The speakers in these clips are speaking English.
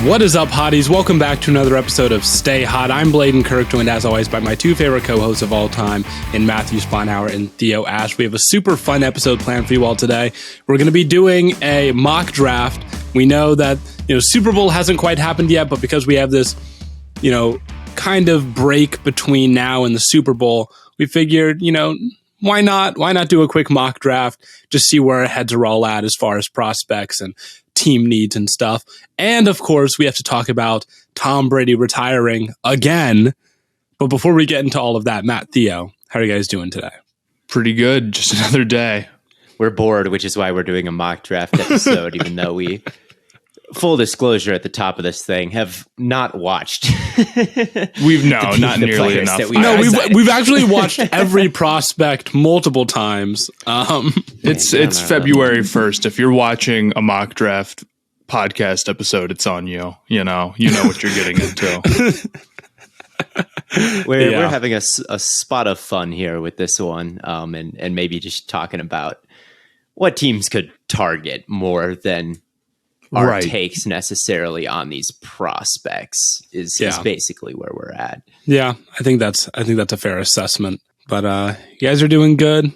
What is up, hotties? Welcome back to another episode of Stay Hot. I'm BLAIDEN Kirk, joined as always by my two favorite co-hosts of all time in Matthew Sponhauer and Theo Ash. We have a super fun episode planned for you all today. We're going to be doing a mock draft. We know that, Super Bowl hasn't quite happened yet, but because we have this, kind of break between now and the Super Bowl, we figured, why not do a quick mock draft, just see where our heads are all at as far as prospects and team needs and stuff. And of course, we have to talk about Tom Brady retiring again. But before we get into all of that, Matt, Theo, how are you guys doing today? Pretty good. Just another day. We're bored, which is why we're doing a mock draft episode, even though we, full disclosure at the top of this thing, have not watched. Not nearly enough. We've actually watched every prospect multiple times. It's February 1st. If you're watching a mock draft podcast episode, it's on you. You know what you're getting into. We're having a spot of fun here with this one, and maybe just talking about what teams could target more than our takes necessarily on these prospects is basically where we're at. Yeah, I think that's a fair assessment. But you guys are doing good.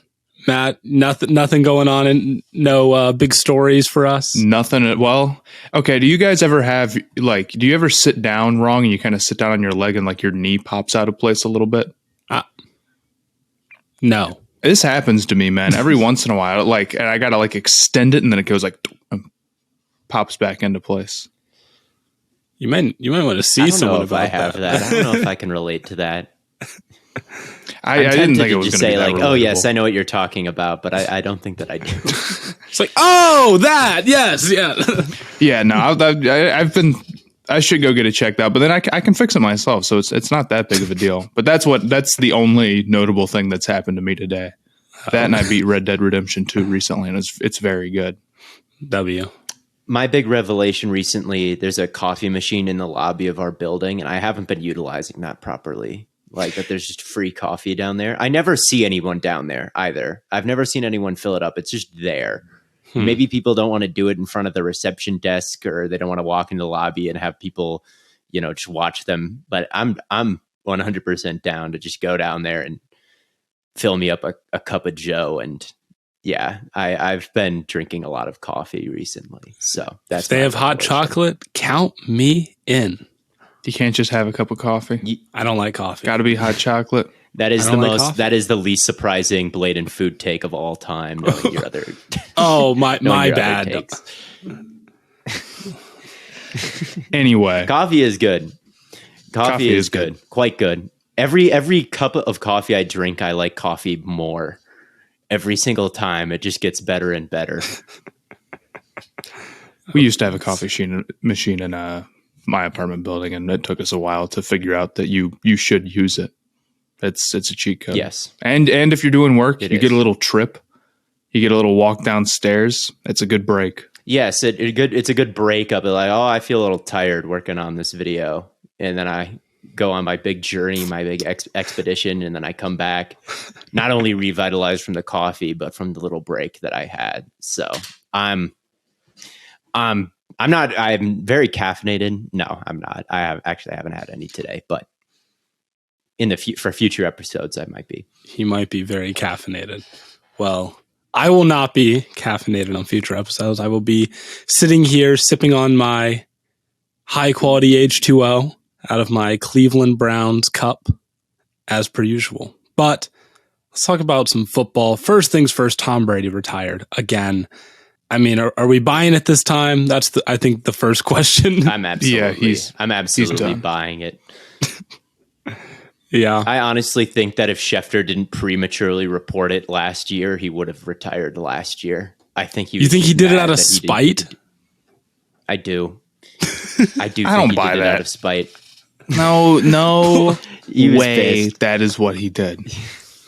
Matt, nothing going on and no big stories for us. Nothing. Well, okay. Do you guys ever have do you ever sit down wrong and you kind of sit down on your leg and your knee pops out of place a little bit? No. This happens to me, man. Every once in a while, and I gotta extend it and then it goes pops back into place. You might want to see someone about I have that. I don't know if I can relate to that. I didn't think it was going to be that relatable. Oh yes, I know what you're talking about, but I don't think that I do. It's that, yes, yeah. Yeah, no, I should go get it checked out, but then I can fix it myself, so it's not that big of a deal. But that's the only notable thing that's happened to me today. That and I beat Red Dead Redemption 2 recently, and it's very good. W. My big revelation recently, there's a coffee machine in the lobby of our building, and I haven't been utilizing that properly. That there's just free coffee down there. I never see anyone down there either. I've never seen anyone fill it up. It's just there. Maybe people don't want to do it in front of the reception desk, or they don't want to walk into the lobby and have people, just watch them. But I'm 100% down to just go down there and fill me up a cup of Joe. And yeah, I've been drinking a lot of coffee recently. So that's if they have hot chocolate, count me in. You can't just have a cup of coffee. I don't like coffee. Got to be hot chocolate. That is that is the least surprising BLAIDEN food take of all time. Knowing your other. Oh, my bad. Anyway, coffee is good. Coffee is good. Quite good. Every cup of coffee I drink, I like coffee more. Every single time, it just gets better and better. We used to have a coffee machine in my apartment building, and it took us a while to figure out that you should use it. It's a cheat code. Yes. And if you're doing work, you get a little trip. You get a little walk downstairs. It's a good break. Yes, it's a good break up. I feel a little tired working on this video. And then I go on my big journey, my big expedition, and then I come back not only revitalized from the coffee, but from the little break that I had. So I'm very caffeinated. No, I'm not. I haven't had any today, but for future episodes, I might be. He might be very caffeinated. Well, I will not be caffeinated on future episodes. I will be sitting here sipping on my high quality H2O out of my Cleveland Browns cup as per usual. But let's talk about some football. First things first, Tom Brady retired again. I mean, are we buying it this time? That's I think the first question. I'm absolutely buying it. Yeah. I honestly think that if Schefter didn't prematurely report it last year, he would have retired last year. I think he. You think he did it out of spite? I do. I don't think he buy did it that. out of spite. No way. Pissed. That is what he did.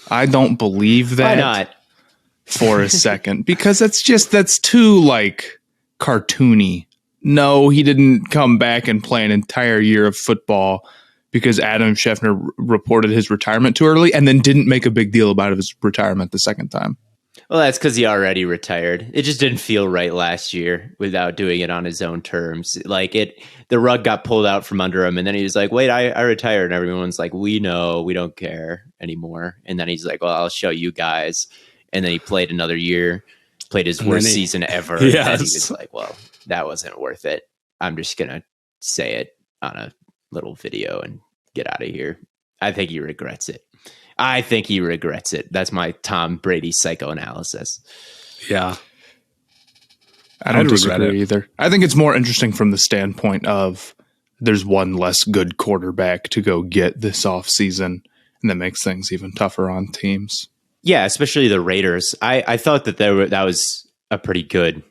I don't believe that. Why not? For a second, because that's too cartoony. No, he didn't come back and play an entire year of football because Adam Schefter reported his retirement too early and then didn't make a big deal about his retirement the second time. Well, that's because he already retired. It just didn't feel right last year without doing it on his own terms. Like the rug got pulled out from under him, and then he was like, "Wait, I retired," and everyone's like, "We know, we don't care anymore." And then he's like, "Well, I'll show you guys." And then he played another year, played his worst season ever. Yes. And then he was like, "Well, that wasn't worth it. I'm just gonna say it on a little video and get out of here." I think he regrets it. That's my Tom Brady psychoanalysis. Yeah. I don't disagree either. I think it's more interesting from the standpoint of there's one less good quarterback to go get this offseason, and that makes things even tougher on teams. Yeah, especially the Raiders. I thought that was a pretty good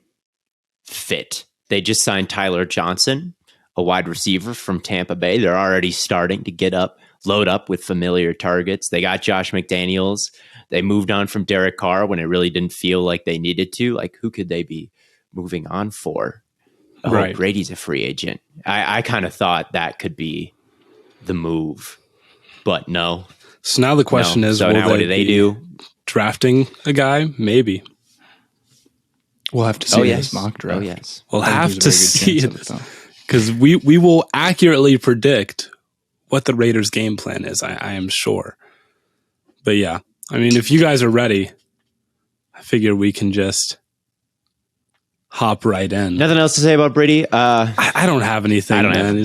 fit. They just signed Tyler Johnson, a wide receiver from Tampa Bay. They're already starting to load up with familiar targets. They got Josh McDaniels. They moved on from Derek Carr when it really didn't feel like they needed to. Like, who could they be moving on for? Oh, right. Brady's a free agent. I kind of thought that could be the move, but no. So now the question is, so now what do they do? Drafting a guy? Maybe. We'll have to see this mock draft. Oh, yes. We'll have to see it because we will accurately predict what the Raiders' game plan is. I am sure. But yeah, I mean, if you guys are ready, I figure we can just hop right in. Nothing else to say about Brady? I don't have anything, I don't have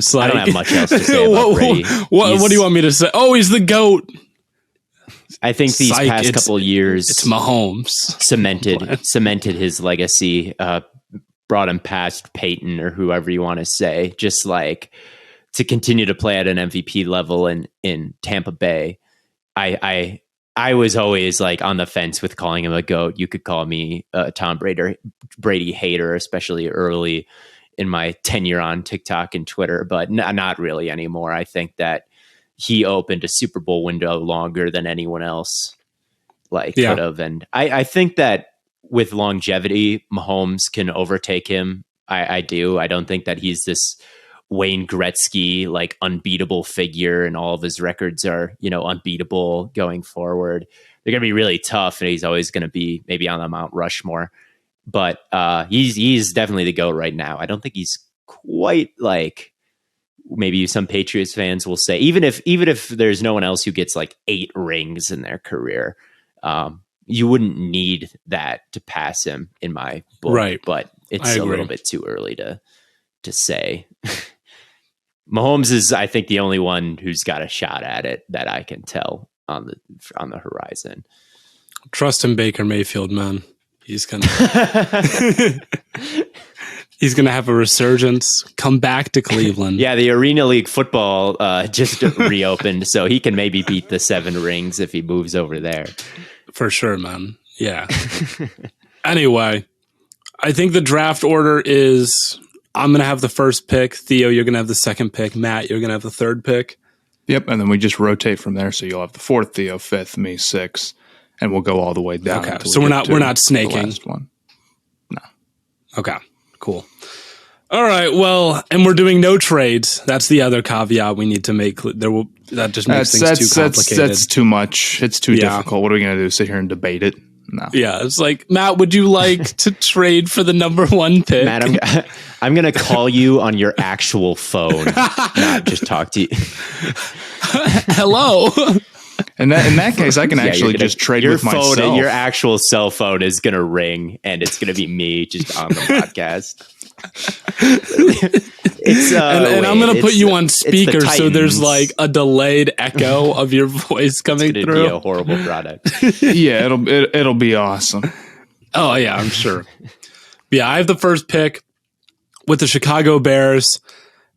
much else to say about Brady. What do you want me to say? Oh, he's the GOAT. I think these past couple years, it's Mahomes cemented his legacy, brought him past Peyton or whoever you want to say, just like to continue to play at an MVP level in Tampa Bay. I was always like on the fence with calling him a GOAT. You could call me a Tom Brady hater, especially early in my tenure on TikTok and Twitter, but not really anymore. I think that he opened a Super Bowl window longer than anyone else could have. And I think that with longevity, Mahomes can overtake him. I do. I don't think that he's this Wayne Gretzky, like unbeatable figure, and all of his records are, unbeatable going forward. They're going to be really tough, and he's always going to be maybe on the Mount Rushmore. But he's definitely the GOAT right now. I don't think he's quite like maybe some Patriots fans will say, even if there's no one else who gets like 8 rings in their career, you wouldn't need that to pass him in my book. Right. But it's a little bit too early to say. Mahomes is, I think, the only one who's got a shot at it that I can tell on the horizon. Trust in Baker Mayfield, man. He's gonna have a resurgence, come back to Cleveland. Yeah, the Arena League football just reopened, so he can maybe beat the 7 rings if he moves over there. For sure, man. Yeah. Anyway, I think the draft order is I'm going to have the first pick. Theo, you're going to have the second pick. Matt, you're going to have the third pick. Yep, and then we just rotate from there. So you'll have the 4th, Theo 5th, me 6th, and we'll go all the way down. Okay, so we're not snaking. The last one. No. Okay, cool. All right, well, and we're doing no trades. That's the other caveat we need to make. That just makes things too complicated. That's too much. It's too difficult. What are we going to do? Sit here and debate it? No. Yeah, it's like, Matt, would you like to trade for the number 1 pick? Matt, I'm going to call you on your actual phone, not just talk to you. Hello. In that case, I can actually just trade with myself. Your actual cell phone is going to ring, and it's going to be me just on the podcast. And I'm going to put you on speaker, so there's like a delayed echo of your voice coming through. It's going to be a horrible product. Yeah, it'll be awesome. Oh yeah, I'm sure. Yeah, I have the first pick with the Chicago Bears,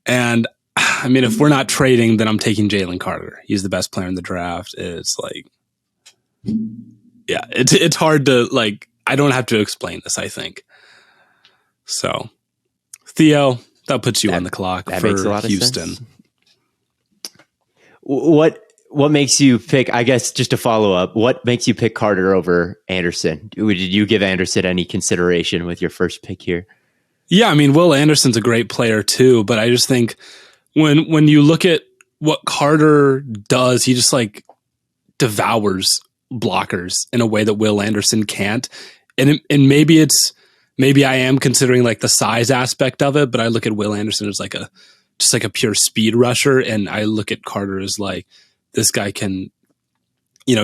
and I mean, if we're not trading, then I'm taking Jalen Carter. He's the best player in the draft. It's like, yeah, it's hard to like. I don't have to explain this, I think. So, Theo, that puts you on the clock for makes a lot Houston. Of sense. What makes you pick? I guess just to follow up, what makes you pick Carter over Anderson? Did you give Anderson any consideration with your first pick here? Yeah, I mean, Will Anderson's a great player too, but I just think when you look at what Carter does, he just like devours blockers in a way that Will Anderson can't. And maybe I am considering like the size aspect of it, but I look at Will Anderson as like just like a pure speed rusher. And I look at Carter as like, this guy can,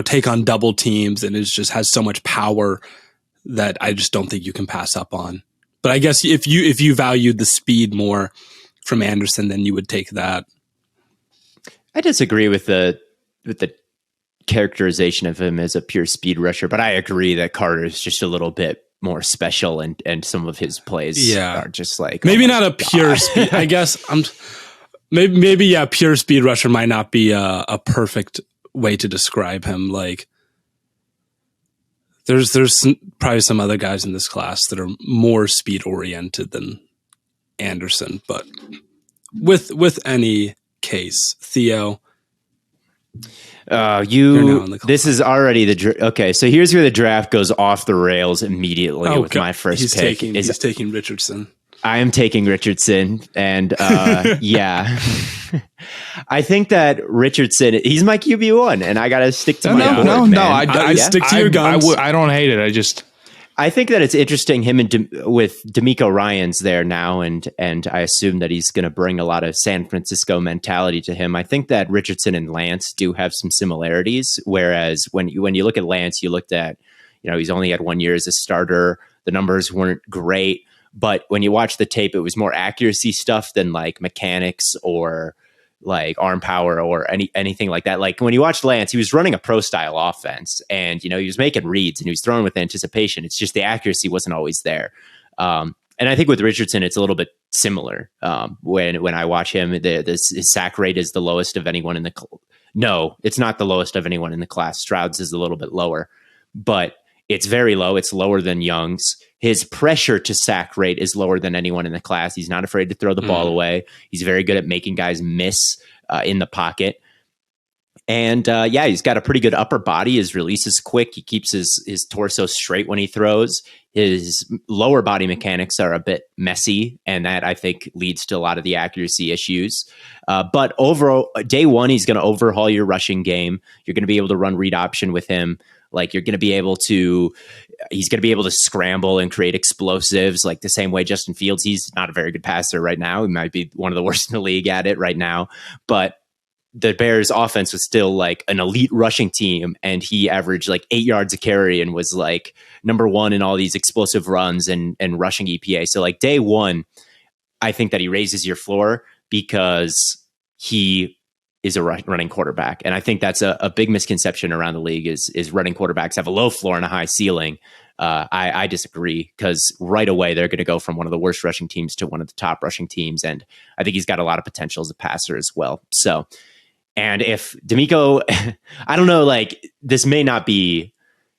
take on double teams and just has so much power that I just don't think you can pass up on. But I guess if you valued the speed more from Anderson, then you would take that. I disagree with the characterization of him as a pure speed rusher, but I agree that Carter is just a little bit more special, and some of his plays are just like maybe not a pure speed. I guess maybe pure speed rusher might not be a perfect way to describe him. Like there's probably some other guys in this class that are more speed oriented than Anderson, but with any case, Theo. This is already okay. So here's where the draft goes off the rails immediately with my first pick. He's taking Richardson. I am taking Richardson, and yeah, I think that Richardson, he's my QB1, and I got to stick to my board, man. I stick to your guns. I don't hate it. I think that it's interesting him with D'Amico Ryans there now, and I assume that he's going to bring a lot of San Francisco mentality to him. I think that Richardson and Lance do have some similarities, whereas when you look at Lance, you looked at, he's only had 1 year as a starter. The numbers weren't great, but when you watch the tape, it was more accuracy stuff than like mechanics or like arm power or anything like that. Like when you watch Lance, he was running a pro style offense, and he was making reads and he was throwing with anticipation. It's just the accuracy wasn't always there. And I think with Richardson, it's a little bit similar. When I watch him, his sack rate is the lowest of anyone in the. No, it's not the lowest of anyone in the class. Stroud's is a little bit lower, but it's very low. It's lower than Young's. His pressure to sack rate is lower than anyone in the class. He's not afraid to throw the ball away. He's very good at making guys miss in the pocket. And he's got a pretty good upper body. His release is quick. He keeps his torso straight when he throws. His lower body mechanics are a bit messy, and that I think leads to a lot of the accuracy issues. But overall, day one, he's going to overhaul your rushing game. You're going to be able to run read option with him. Like he's going to be able to scramble and create explosives like the same way Justin Fields. He's not a very good passer right now. He might be one of the worst in the league at it right now, but the Bears offense was still like an elite rushing team, and he averaged like 8 yards a carry and was like number one in all these explosive runs and rushing EPA. So like day one, I think that he raises your floor because he is a running quarterback. And I think that's a big misconception around the league is running quarterbacks have a low floor and a high ceiling. I disagree, because right away they're going to go from one of the worst rushing teams to one of the top rushing teams. And I think he's got a lot of potential as a passer as well. So, and if D'Amico, I don't know, like this may not be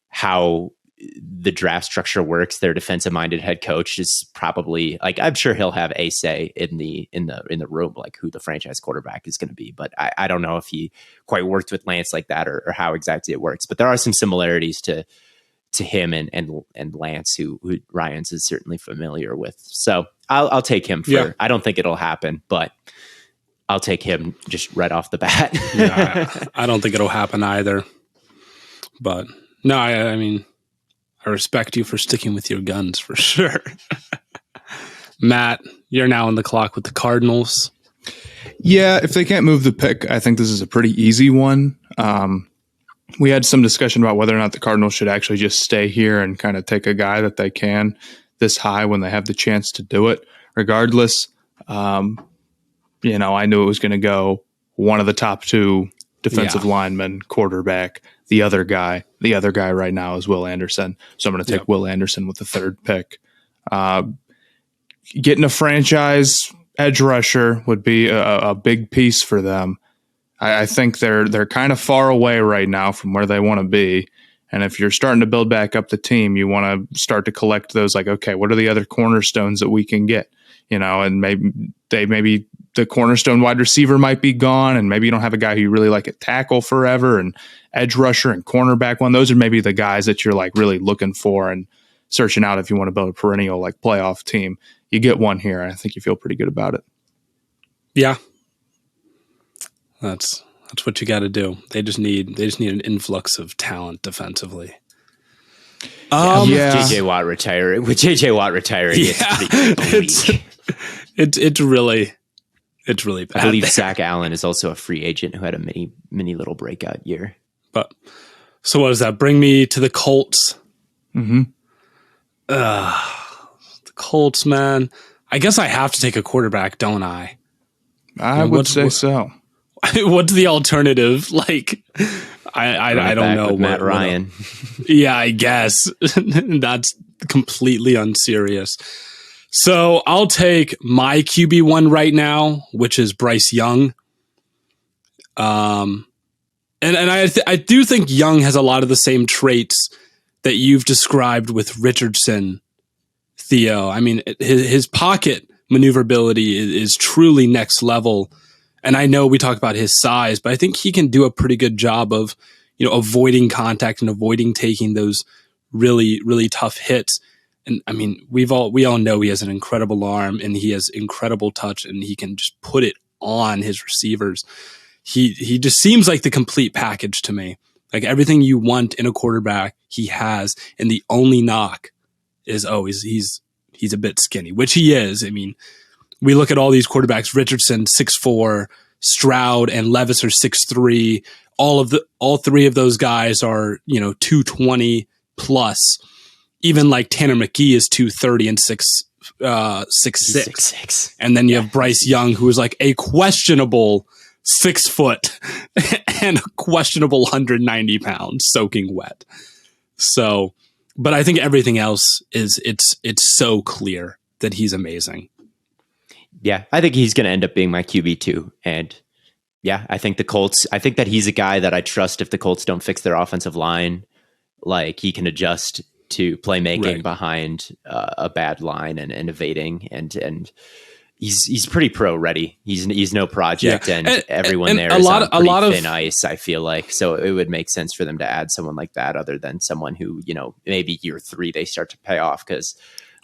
how the draft structure works. Their defensive minded head coach is probably like, I'm sure he'll have a say in the room, like who the franchise quarterback is going to be. But I don't know if he quite worked with Lance like that or how exactly it works. But there are some similarities to him and Lance, who Ryans is certainly familiar with. So I'll take him for, I don't think it'll happen, but I'll take him just right off the bat. I don't think it'll happen either. But no, I mean, I respect you for sticking with your guns for sure. Matt, you're now on the clock with the Cardinals. Yeah, if they can't move the pick, I think this is a pretty easy one. We had some discussion about whether or not the Cardinals should actually just stay here and kind of take a guy that they can this high when they have the chance to do it. Regardless, I knew it was going to go one of the top two defensive linemen, quarterback. The other guy right now is Will Anderson. So I'm going to take Will Anderson with the third pick. Getting a franchise edge rusher would be a big piece for them. I think they're kind of far away right now from where they want to be. And if you're starting to build back up the team, you want to start to collect those, like, okay, what are the other cornerstones that we can get? And maybe the cornerstone wide receiver might be gone, and maybe you don't have a guy who you really like at tackle forever, and edge rusher and cornerback one. Those are maybe the guys that you're like really looking for and searching out if you want to build a perennial like playoff team. You get one here, and I think you feel pretty good about it. Yeah. That's That's what you got to do. They just need an influx of talent defensively. Yeah. JJ Watt retiring. With JJ Watt retiring, it's pretty bleak. It's really bad. I believe there. Zach Allen is also a free agent who had a mini little breakout year. But so what does that bring me to the Colts? Mm-hmm. The Colts, man. I guess I have to take a quarterback, don't I? I would say so. What's the alternative? Like, I don't know. Matt Ryan. Yeah, I guess that's completely unserious. So I'll take my QB1 right now, which is Bryce Young. And I do think Young has a lot of the same traits that you've described with Richardson, Theo. I mean, his pocket maneuverability is truly next level. And I know we talk about his size, but I think he can do a pretty good job of, avoiding contact and avoiding taking those really, really tough hits. And I mean, we all know he has an incredible arm and he has incredible touch and he can just put it on his receivers. He just seems like the complete package to me. Like everything you want in a quarterback, he has. And the only knock is, he's a bit skinny, which he is. I mean, we look at all these quarterbacks, Richardson, 6'4", Stroud and Levis are 6'3". All three of those guys are, 220 plus. Even like Tanner McKee is 230 and 6'6". And then you have Bryce Young, who is like a questionable 6 foot and a questionable 190 pounds soaking wet. So, but I think everything else it's so clear that he's amazing. Yeah, I think he's going to end up being my QB2. And yeah, I think that he's a guy that I trust if the Colts don't fix their offensive line. Like he can adjust to playmaking behind a bad line and innovating. And he's pretty pro ready. He's no project and everyone there is on pretty thin ice, I feel like. So it would make sense for them to add someone like that other than someone who, maybe year 3 they start to pay off because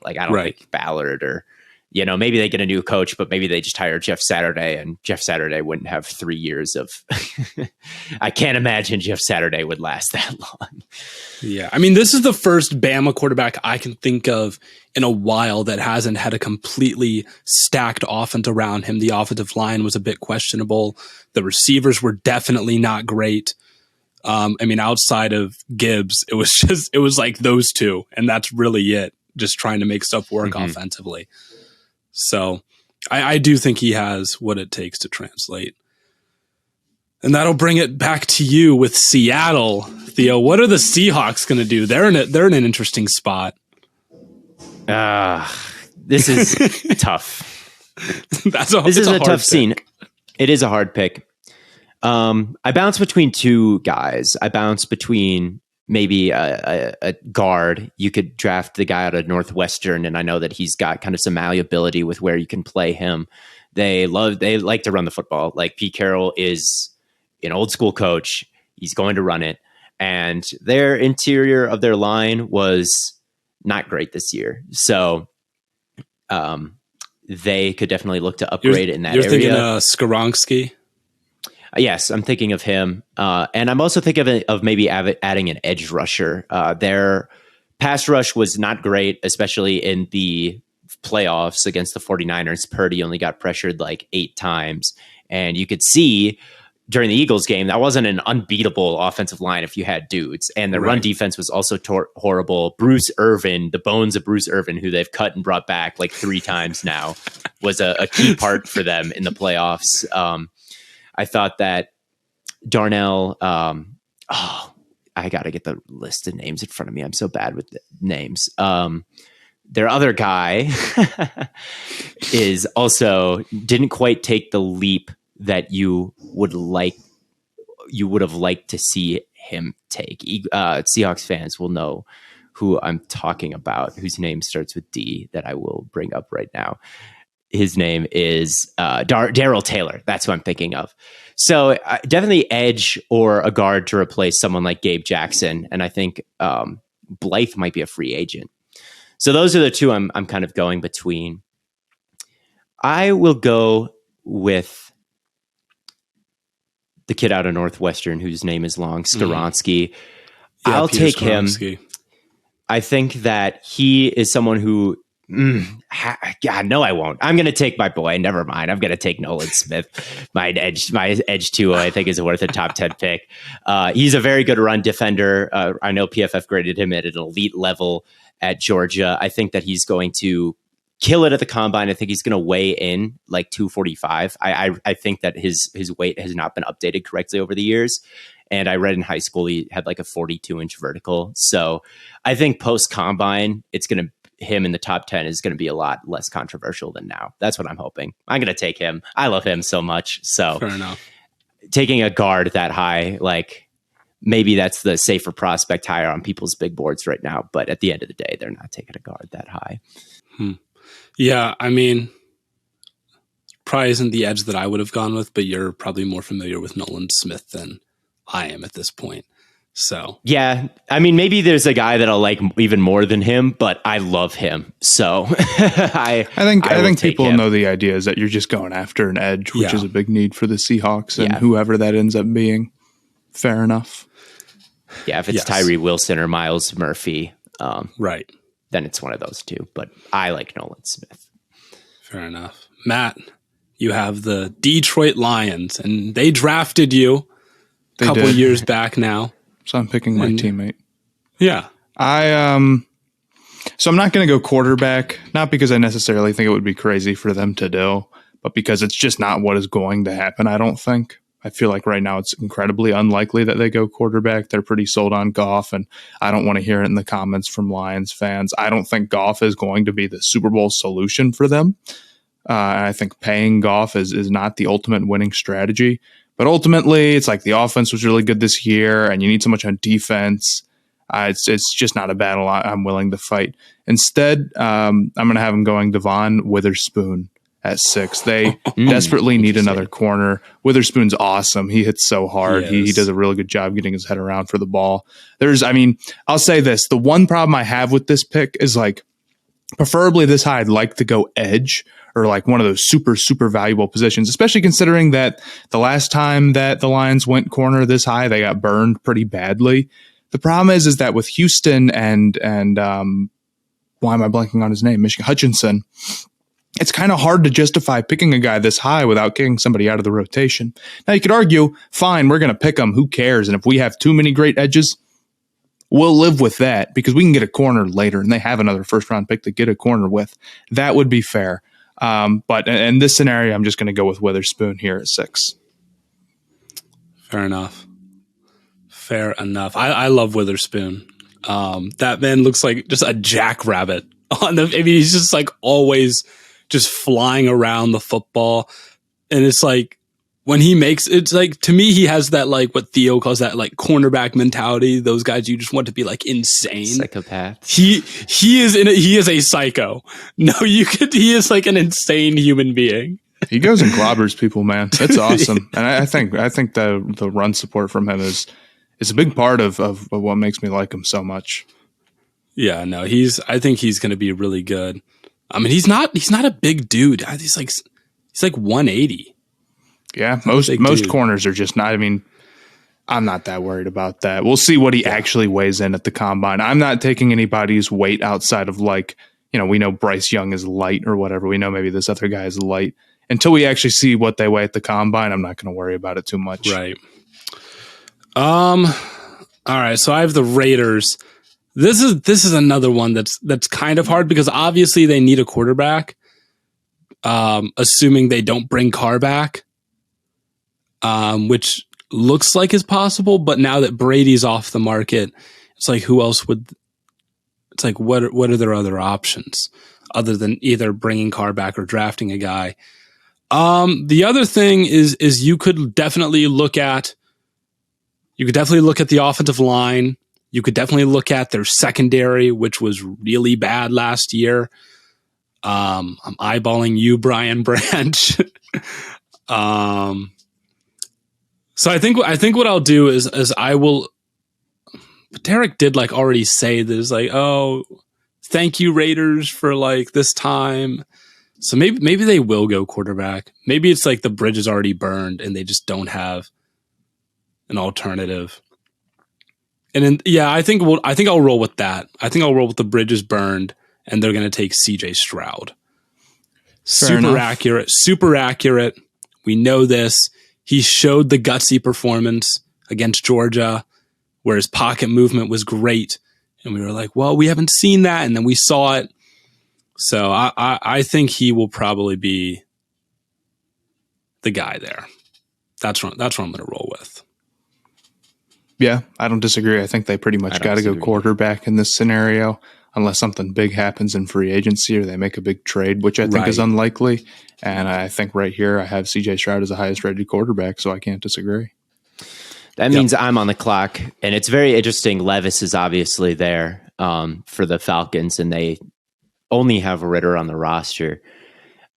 like I don't think Ballard or maybe they get a new coach, but maybe they just hire Jeff Saturday and Jeff Saturday wouldn't have 3 years of, I can't imagine Jeff Saturday would last that long. Yeah. I mean, this is the first Bama quarterback I can think of in a while that hasn't had a completely stacked offense around him. The offensive line was a bit questionable. The receivers were definitely not great. I mean, outside of Gibbs, it was like those two, and that's really it. Just trying to make stuff work offensively. So I do think he has what it takes to translate. And that'll bring it back to you with Seattle. Theo, what are the Seahawks going to do? They're in an interesting spot. This is tough. This is a tough scene. It is a hard pick. I bounce between two guys. I bounce between maybe a guard. You could draft the guy out of Northwestern, and I know that he's got kind of some malleability with where you can play him. They like to run the football. Like Pete Carroll is an old school coach. He's going to run it. And their interior of their line was not great this year. So they could definitely look to upgrade in that area. You're thinking Skoronski? Yes, I'm thinking of him. And I'm also thinking of maybe adding an edge rusher. Their pass rush was not great, especially in the playoffs against the 49ers. Purdy only got pressured like 8 times. And you could see during the Eagles game, that wasn't an unbeatable offensive line if you had dudes. And the run defense was also horrible. Bruce Irvin, the bones of Bruce Irvin, who they've cut and brought back like 3 times now, was a key part for them in the playoffs. I thought that Darnell, I got to get the list of names in front of me. I'm so bad with the names. Their other guy is also didn't quite take the leap that you would have liked to see him take. Seahawks fans will know who I'm talking about, whose name starts with D, that I will bring up right now. His name is Darrell Taylor. That's who I'm thinking of. So definitely edge or a guard to replace someone like Gabe Jackson. And I think Blythe might be a free agent. So those are the two I'm kind of going between. I will go with the kid out of Northwestern whose name is long, Skoronsky. Yeah, I'll Peter take Skoronsky. him. I think that he is someone who, God, no, I won't. I'm going to take my boy. Never mind. I'm going to take Nolan Smith. My edge 2, I think, is worth a top 10 pick. He's a very good run defender. I know PFF graded him at an elite level at Georgia. I think that he's going to kill it at the combine. I think he's going to weigh in like 245. I think that his weight has not been updated correctly over the years. And I read in high school he had like a 42-inch vertical. So I think post-combine, him in the top 10 is going to be a lot less controversial than now. That's what I'm hoping. I'm going to take him. I love him so much. So Fair enough. Taking a guard that high, like maybe that's the safer prospect higher on people's big boards right now. But at the end of the day, they're not taking a guard that high. Yeah, I mean, probably isn't the edge that I would have gone with, but you're probably more familiar with Nolan Smith than I am at this point. So yeah, I mean, maybe there's a guy that I'll like even more than him, but I love him. So I think people know the idea is that you're just going after an edge, which is a big need for the Seahawks and whoever that ends up being. Fair enough. Yeah, if it's Tyree Wilson or Miles Murphy, right, then it's one of those two. But I like Nolan Smith. Fair enough. Matt, you have the Detroit Lions, and they drafted you a couple years back now. So I'm picking my teammate. Yeah. So I'm not going to go quarterback, not because I necessarily think it would be crazy for them to do, but because it's just not what is going to happen, I don't think. I feel like right now it's incredibly unlikely that they go quarterback. They're pretty sold on Goff, and I don't want to hear it in the comments from Lions fans. I don't think Goff is going to be the Super Bowl solution for them. And I think paying Goff is not the ultimate winning strategy. But ultimately, it's like the offense was really good this year, and you need so much on defense. It's just not a battle I'm willing to fight. Instead, I'm going to have him going Devon Witherspoon at 6. They desperately need another corner. Witherspoon's awesome. He hits so hard. He does a really good job getting his head around for the ball. I'll say this. The one problem I have with this pick is like, preferably this high, I'd like to go edge or like one of those super, super valuable positions, especially considering that the last time that the Lions went corner this high, they got burned pretty badly. The problem is that with Houston and why am I blanking on his name? Michigan Hutchinson. It's kind of hard to justify picking a guy this high without kicking somebody out of the rotation. Now, you could argue, fine, we're going to pick him. Who cares? And if we have too many great edges, we'll live with that because we can get a corner later, and they have another first-round pick to get a corner with. That would be fair. But in this scenario, I'm just going to go with Witherspoon here at 6. Fair enough. I love Witherspoon. That man looks like just a jackrabbit. He's just like always just flying around the football. And it's like when he makes, it's like, to me, he has that, like what THEO calls that like cornerback mentality. Those guys you just want to be like insane. Psychopath. He is a psycho. No, he is like an insane human being. He goes and clobbers people, man. That's awesome. And I think the run support from him is a big part of what makes me like him so much. Yeah, no, I think he's going to be really good. I mean, he's not a big dude. He's like 180. Yeah, most corners are just not. I mean, I'm not that worried about that. We'll see what he actually weighs in at the combine. I'm not taking anybody's weight outside of like, we know Bryce Young is light or whatever. We know maybe this other guy is light. Until we actually see what they weigh at the combine, I'm not going to worry about it too much. Right. All right. So I have the Raiders. This is another one that's kind of hard because obviously they need a quarterback. Assuming they don't bring Carr back, which looks like is possible. But now that Brady's off the market, it's like who else would? It's like what are their other options other than either bringing Carr back or drafting a guy? The other thing is you could definitely look at the offensive line. You could definitely look at their secondary, which was really bad last year. I'm eyeballing you, Brian Branch. So I think what I'll do is I will. But Derek did like already say this, like, oh, thank you Raiders for like this time. So maybe they will go quarterback. Maybe it's like the bridge is already burned and they just don't have an alternative. And then, yeah, I think I'll roll with that. I think I'll roll with the bridges burned, and they're going to take CJ Stroud. Super accurate. We know this. He showed the gutsy performance against Georgia, where his pocket movement was great. And we were like, well, we haven't seen that. And then we saw it. So I think he will probably be the guy there. That's what I'm going to roll with. Yeah, I don't disagree. I think they pretty much got to go quarterback in this scenario, unless something big happens in free agency or they make a big trade, which I think is unlikely. And I think right here I have CJ Stroud as the highest rated quarterback, so I can't disagree. That means I'm on the clock, and it's very interesting. Levis is obviously there for the Falcons, and they only have Ritter on the roster.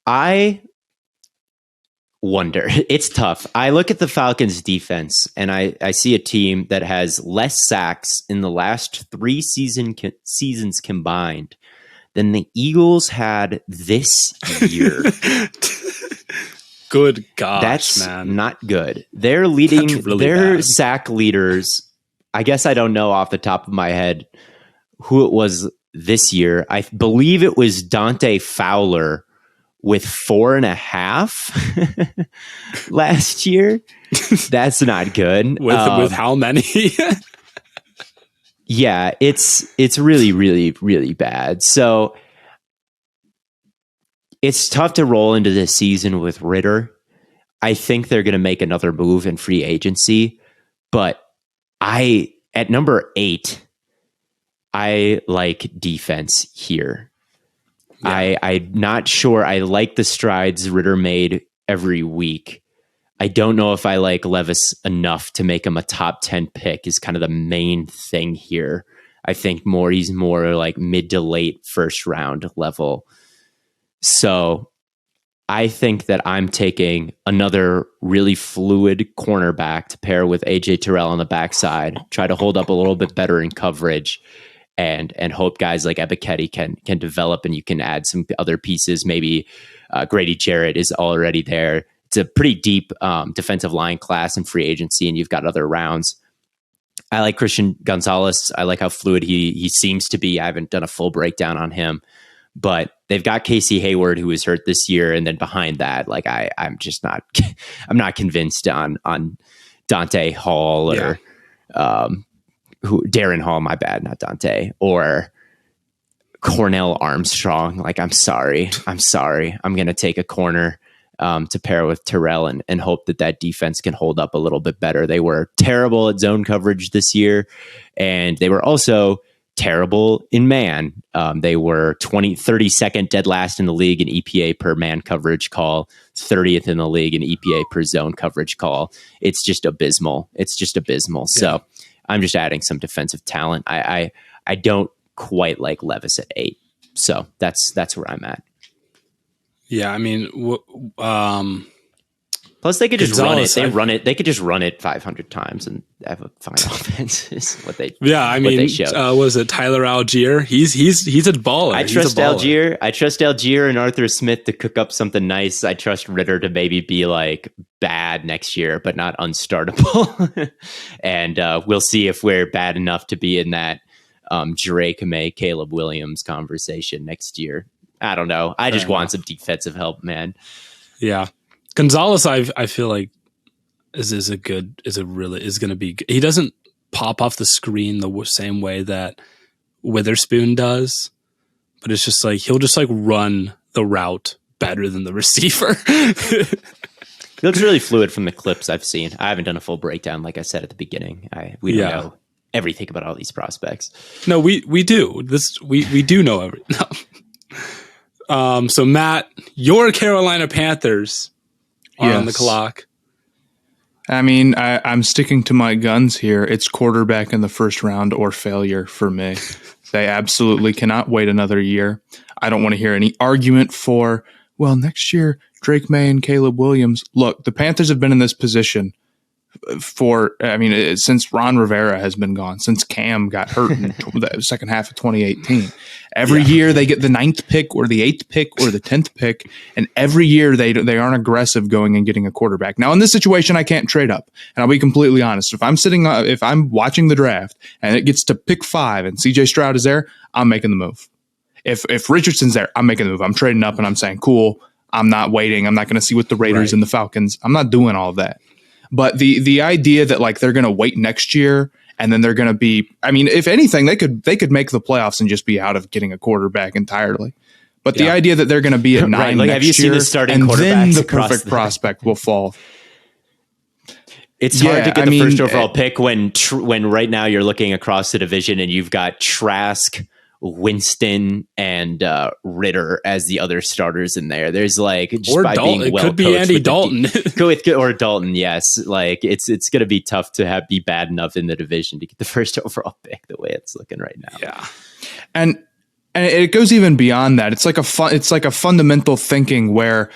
I wonder. It's tough. I look at the Falcons defense and I see a team that has less sacks in the last 3 seasons combined than the Eagles had this year. Good gosh, that's man. Not good. They're leading their sack leaders. I guess I don't know off the top of my head who it was this year. I believe it was Dante Fowler with 4.5 last year. That's not good. With how many? Yeah, it's really, really, really bad. So it's tough to roll into this season with Ritter. I think they're going to make another move in free agency, but at number 8, I like defense here. Yeah. I'm not sure I like the strides Ritter made every week. I don't know if I like Levis enough to make him a top 10 pick is kind of the main thing here. I think he's more like mid to late first round level. So I think that I'm taking another really fluid cornerback to pair with AJ Terrell on the backside, try to hold up a little bit better in coverage, and hope guys like Ebiketie can develop, and you can add some other pieces. Maybe Grady Jarrett is already there. It's a pretty deep defensive line class in free agency, and you've got other rounds. I like Christian Gonzalez. I like how fluid he seems to be. I haven't done a full breakdown on him, but they've got Casey Hayward, who was hurt this year, and then behind that, like I'm just not I'm not convinced on Dante Hall or Darren Hall, my bad, not Dante, or Cornell Armstrong. Like, I'm sorry. I'm going to take a corner to pair with Terrell and hope that defense can hold up a little bit better. They were terrible at zone coverage this year, and they were also terrible in man. They were 32nd dead last in the league in EPA per man coverage call, 30th in the league in EPA per zone coverage call. It's just abysmal. Yeah. So I'm just adding some defensive talent. I don't quite like Levis at 8. So that's where I'm at. Yeah, I mean, plus they could just run it. They could just run it 500 times and have a fine offense. Is what they. Yeah, I mean, was it Tyler Algier? He's a baller. I trust Algier. I trust Algier and Arthur Smith to cook up something nice. I trust Ritter to maybe be like bad next year, but not unstartable. And we'll see if we're bad enough to be in that Drake May, Caleb Williams conversation next year. I don't know. I just want some defensive help, man. Yeah. Gonzalez, I feel like is going to be. He doesn't pop off the screen the same way that Witherspoon does, but it's just like he'll just like run the route better than the receiver. He looks really fluid from the clips I've seen. I haven't done a full breakdown, like I said at the beginning. We don't know everything about all these prospects. No, we do. We do know everything. No. So Matt, your Carolina Panthers are on the clock. I mean, I'm sticking to my guns here. It's quarterback in the first round or failure for me. They absolutely cannot wait another year. I don't want to hear any argument for, well, next year, Drake May and Caleb Williams. Look, the Panthers have been in this position since Ron Rivera has been gone, since Cam got hurt in the second half of 2018. Every year they get the 9th pick or the 8th pick or the 10th pick, and every year they aren't aggressive going and getting a quarterback. Now, in this situation, I can't trade up, and I'll be completely honest. If I'm watching the draft and it gets to pick 5 and CJ Stroud is there, I'm making the move. If Richardson's there, I'm making the move. I'm trading up and I'm saying, cool, I'm not waiting. I'm not going to see what the Raiders and the Falcons. I'm not doing all of that. But the idea that like they're going to wait next year and then they're going to be, I mean, if anything, they could make the playoffs and just be out of getting a quarterback entirely. But the idea that they're going to be at 9 like, next have you seen year, the starting and then quarterbacks the across perfect prospect will fall. It's hard to get the first overall pick when right now you're looking across the division and you've got Trask, Winston, and Ritter as the other starters in there. There's like just or by Dalton. being well it could be Andy Dalton. Or Dalton, yes. Like it's going to be tough to be bad enough in the division to get the first overall pick the way it's looking right now. Yeah, and it goes even beyond that. It's like a fundamental thinking where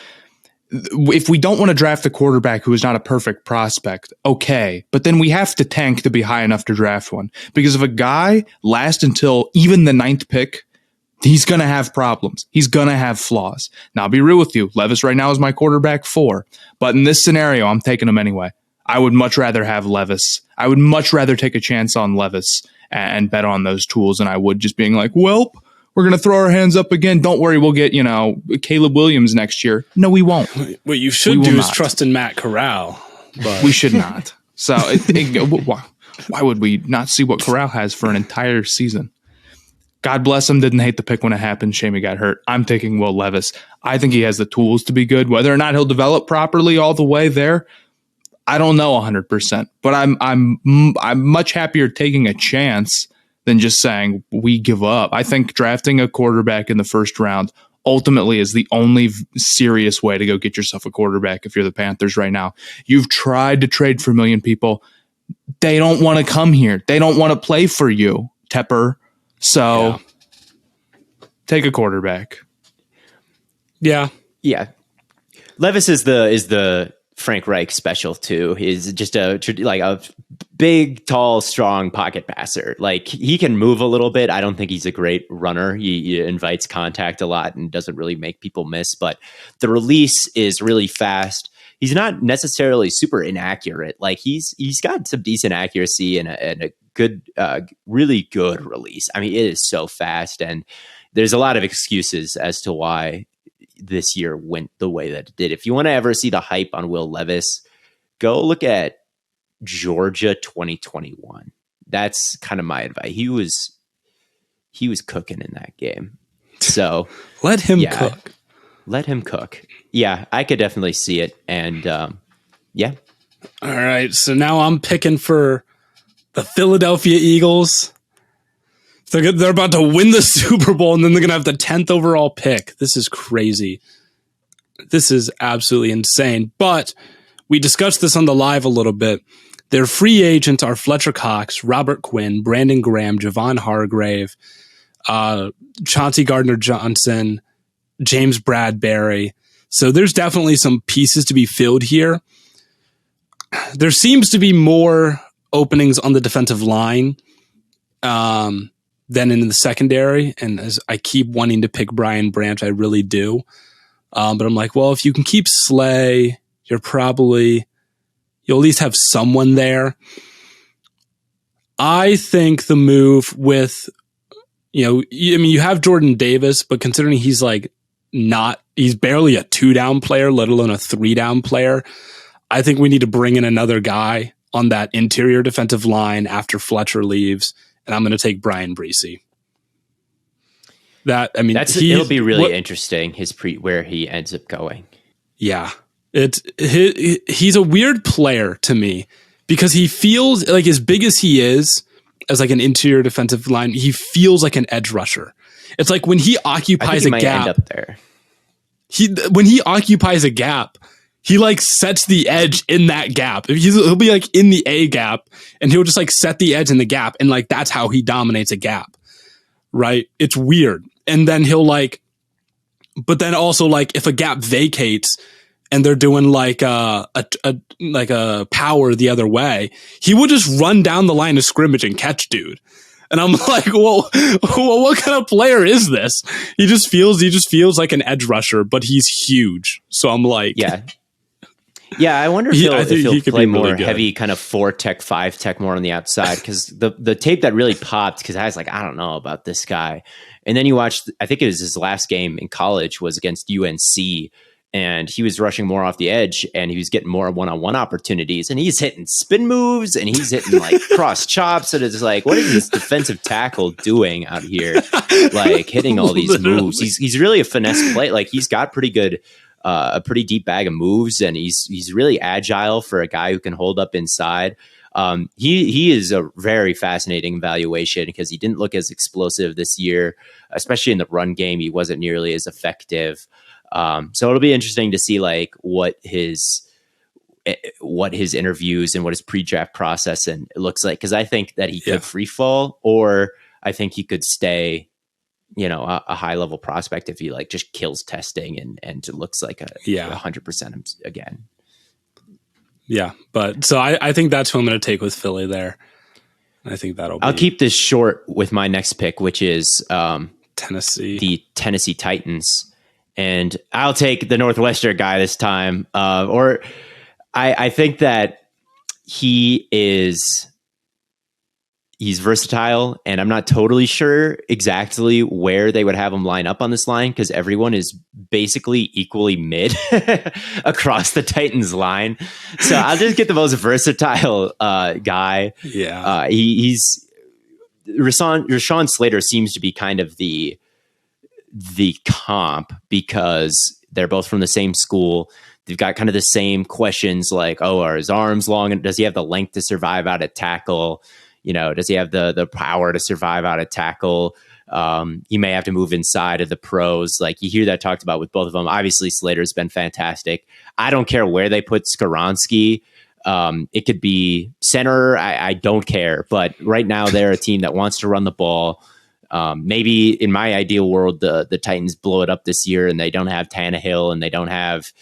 if we don't want to draft a quarterback who is not a perfect prospect, okay, but then we have to tank to be high enough to draft one. Because if a guy lasts until even the 9th pick, he's going to have problems. He's going to have flaws. Now, I'll be real with you. Levis right now is my quarterback 4. But in this scenario, I'm taking him anyway. I would much rather have Levis. I would much rather take a chance on Levis and bet on those tools than I would just being like, welp, we're going to throw our hands up again. Don't worry, we'll get, Caleb Williams next year. No, we won't. What you should do is trust in Matt Corral. But we should not. So why would we not see what Corral has for an entire season? God bless him. Didn't hate the pick when it happened. Shame he got hurt. I'm taking Will Levis. I think he has the tools to be good. Whether or not he'll develop properly all the way there, I don't know 100%. But I'm much happier taking a chance than just saying we give up. I think drafting a quarterback in the first round ultimately is the only serious way to go get yourself a quarterback if you're the Panthers right now. You've tried to trade for a million people. They don't want to come here. They don't want to play for you, Tepper. So take a quarterback. Yeah. Levis is the Frank Reich special too. Is just a big, tall, strong pocket passer. Like he can move a little bit. I don't think he's a great runner. He invites contact a lot and doesn't really make people miss, but the release is really fast. He's not necessarily super inaccurate. Like he's got some decent accuracy and a good, really good release. I mean, it is so fast, and there's a lot of excuses as to why this year went the way that it did. If you want to ever see the hype on Will Levis, go look at Georgia 2021. That's kind of my advice. He was cooking in that game. So let him cook. Let him cook. Yeah, I could definitely see it. And yeah. All right. So now I'm picking for the Philadelphia Eagles. They're about to win the Super Bowl, and then they're going to have the 10th overall pick. This is crazy. This is absolutely insane. But we discussed this on the live a little bit. Their free agents are Fletcher Cox, Robert Quinn, Brandon Graham, Javon Hargrave, Chauncey Gardner-Johnson, James Bradbury. So there's definitely some pieces to be filled here. There seems to be more openings on the defensive line than in the secondary. And as I keep wanting to pick Brian Branch, I really do. But I'm like, well, if you can keep Slay, you'll at least have someone there. I think the move with, you have Jordan Davis, but considering he's he's barely a 2-down player, let alone a 3-down player, I think we need to bring in another guy on that interior defensive line after Fletcher leaves. And I'm going to take Brian Breesy. It'll be really interesting where he ends up going. Yeah, he's a weird player to me because he feels like, as big as he is as like an interior defensive line, he feels like an edge rusher. It's like when he occupies a gap. End up there. When he occupies a gap, he sets the edge in that gap. He'll be in the A gap, and he'll just set the edge in the gap, and that's how he dominates a gap, right? It's weird. And then he'll but then also if a gap vacates, and they're doing like a power the other way, he will just run down the line of scrimmage and catch dude. And I'm like, well, what kind of player is this? He just feels like an edge rusher, but he's huge. So I'm like, yeah. I wonder if he'll play more really heavy, kind of 4 tech, 5 tech, more on the outside. Because the tape that really popped, because I was like, I don't know about this guy. And then you watched, I think it was his last game in college was against UNC. And he was rushing more off the edge, and he was getting more one-on-one opportunities. And he's hitting spin moves, and he's hitting like cross chops. And it's like, what is this defensive tackle doing out here? Like hitting all these moves. He's really a finesse play. Like he's got pretty good, a pretty deep bag of moves, and he's really agile for a guy who can hold up inside. He is a very fascinating evaluation because he didn't look as explosive this year, especially in the run game. He wasn't nearly as effective. So it'll be interesting to see like what his interviews and what his pre-draft process and it looks like. Cause I think that he could free fall, or I think he could stay, a high level prospect if he like just kills testing and it looks like 100% again. Yeah. But so I think that's who I'm going to take with Philly there. I think I'll keep this short with my next pick, which is, Tennessee, the Tennessee Titans. And I'll take the Northwestern guy this time. I think that he's versatile, and I'm not totally sure exactly where they would have him line up on this line because everyone is basically equally mid across the Titans line. So I'll just get the most versatile guy. Yeah. He's Rashawn Slater seems to be kind of the comp because they're both from the same school. They've got kind of the same questions like, are his arms long? And does he have the length to survive out of tackle? Does he have the power to survive out of tackle? He may have to move inside of the pros. Like you hear that talked about with both of them. Obviously Slater's been fantastic. I don't care where they put Skoronski. It could be center. I don't care. But right now they're a team that wants to run the ball. Maybe in my ideal world, the Titans blow it up this year and they don't have Tannehill and they don't have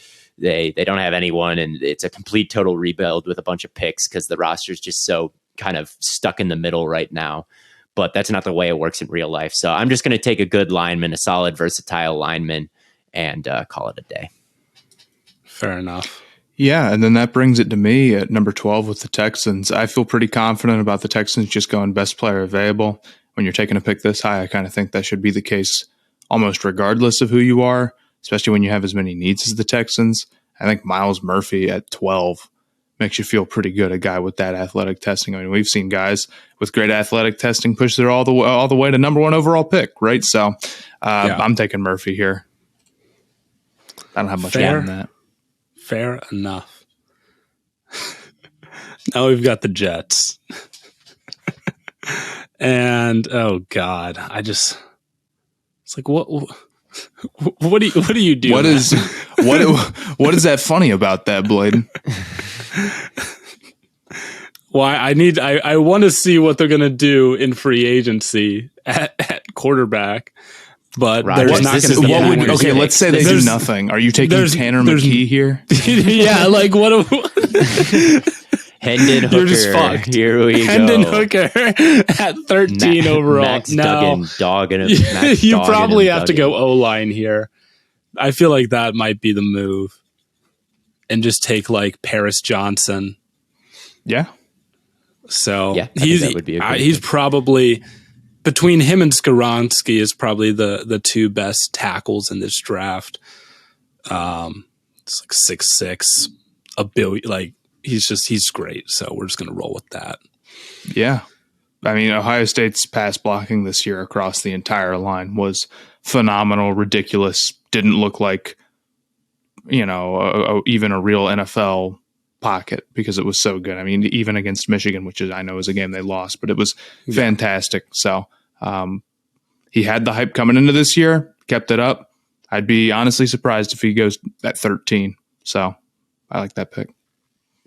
anyone, and it's a complete total rebuild with a bunch of picks because the roster is just so kind of stuck in the middle right now. But that's not the way it works in real life. So I'm just going to take a good lineman, a solid, versatile lineman, and call it a day. Fair enough. Yeah, and then that brings it to me at number 12 with the Texans. I feel pretty confident about the Texans just going best player available. When you're taking a pick this high, I kind of think that should be the case almost regardless of who you are, especially when you have as many needs as the Texans. I think Miles Murphy at 12 makes you feel pretty good, a guy with that athletic testing. I mean, we've seen guys with great athletic testing push their all the way to number 1 overall pick, right? So I'm taking Murphy here. I don't have much more than that. Fair enough. Now we've got the Jets. And oh god, it's like what do you do? What is that funny about that, Blaiden? Well, I want to see what they're gonna do in free agency at quarterback, but there's not going to be. Okay, let's say they do nothing. Are you taking Tanner McKee here? Yeah, like what? Hendon Hooker. You're just fucked. Here we Hendon go. Hooker at 13 overall. Max no, Duggan, Max you Duggan probably and have to Duggan. go O-line here. I feel like that might be the move, and just take like Paris Johnson. Yeah. So yeah, that would be a great he's pick. probably between him and Skoronski is probably the two best tackles in this draft. It's like 6'6", $1 billion. Like he's great. So we're just gonna roll with that. Yeah. I mean, Ohio State's pass blocking this year across the entire line was phenomenal, ridiculous. Didn't look like, even a real NFL pocket because it was so good. I mean, even against Michigan, which I know is a game they lost, but it was fantastic. So he had the hype coming into this year, kept it up. I'd be honestly surprised if he goes at 13. So I like that pick.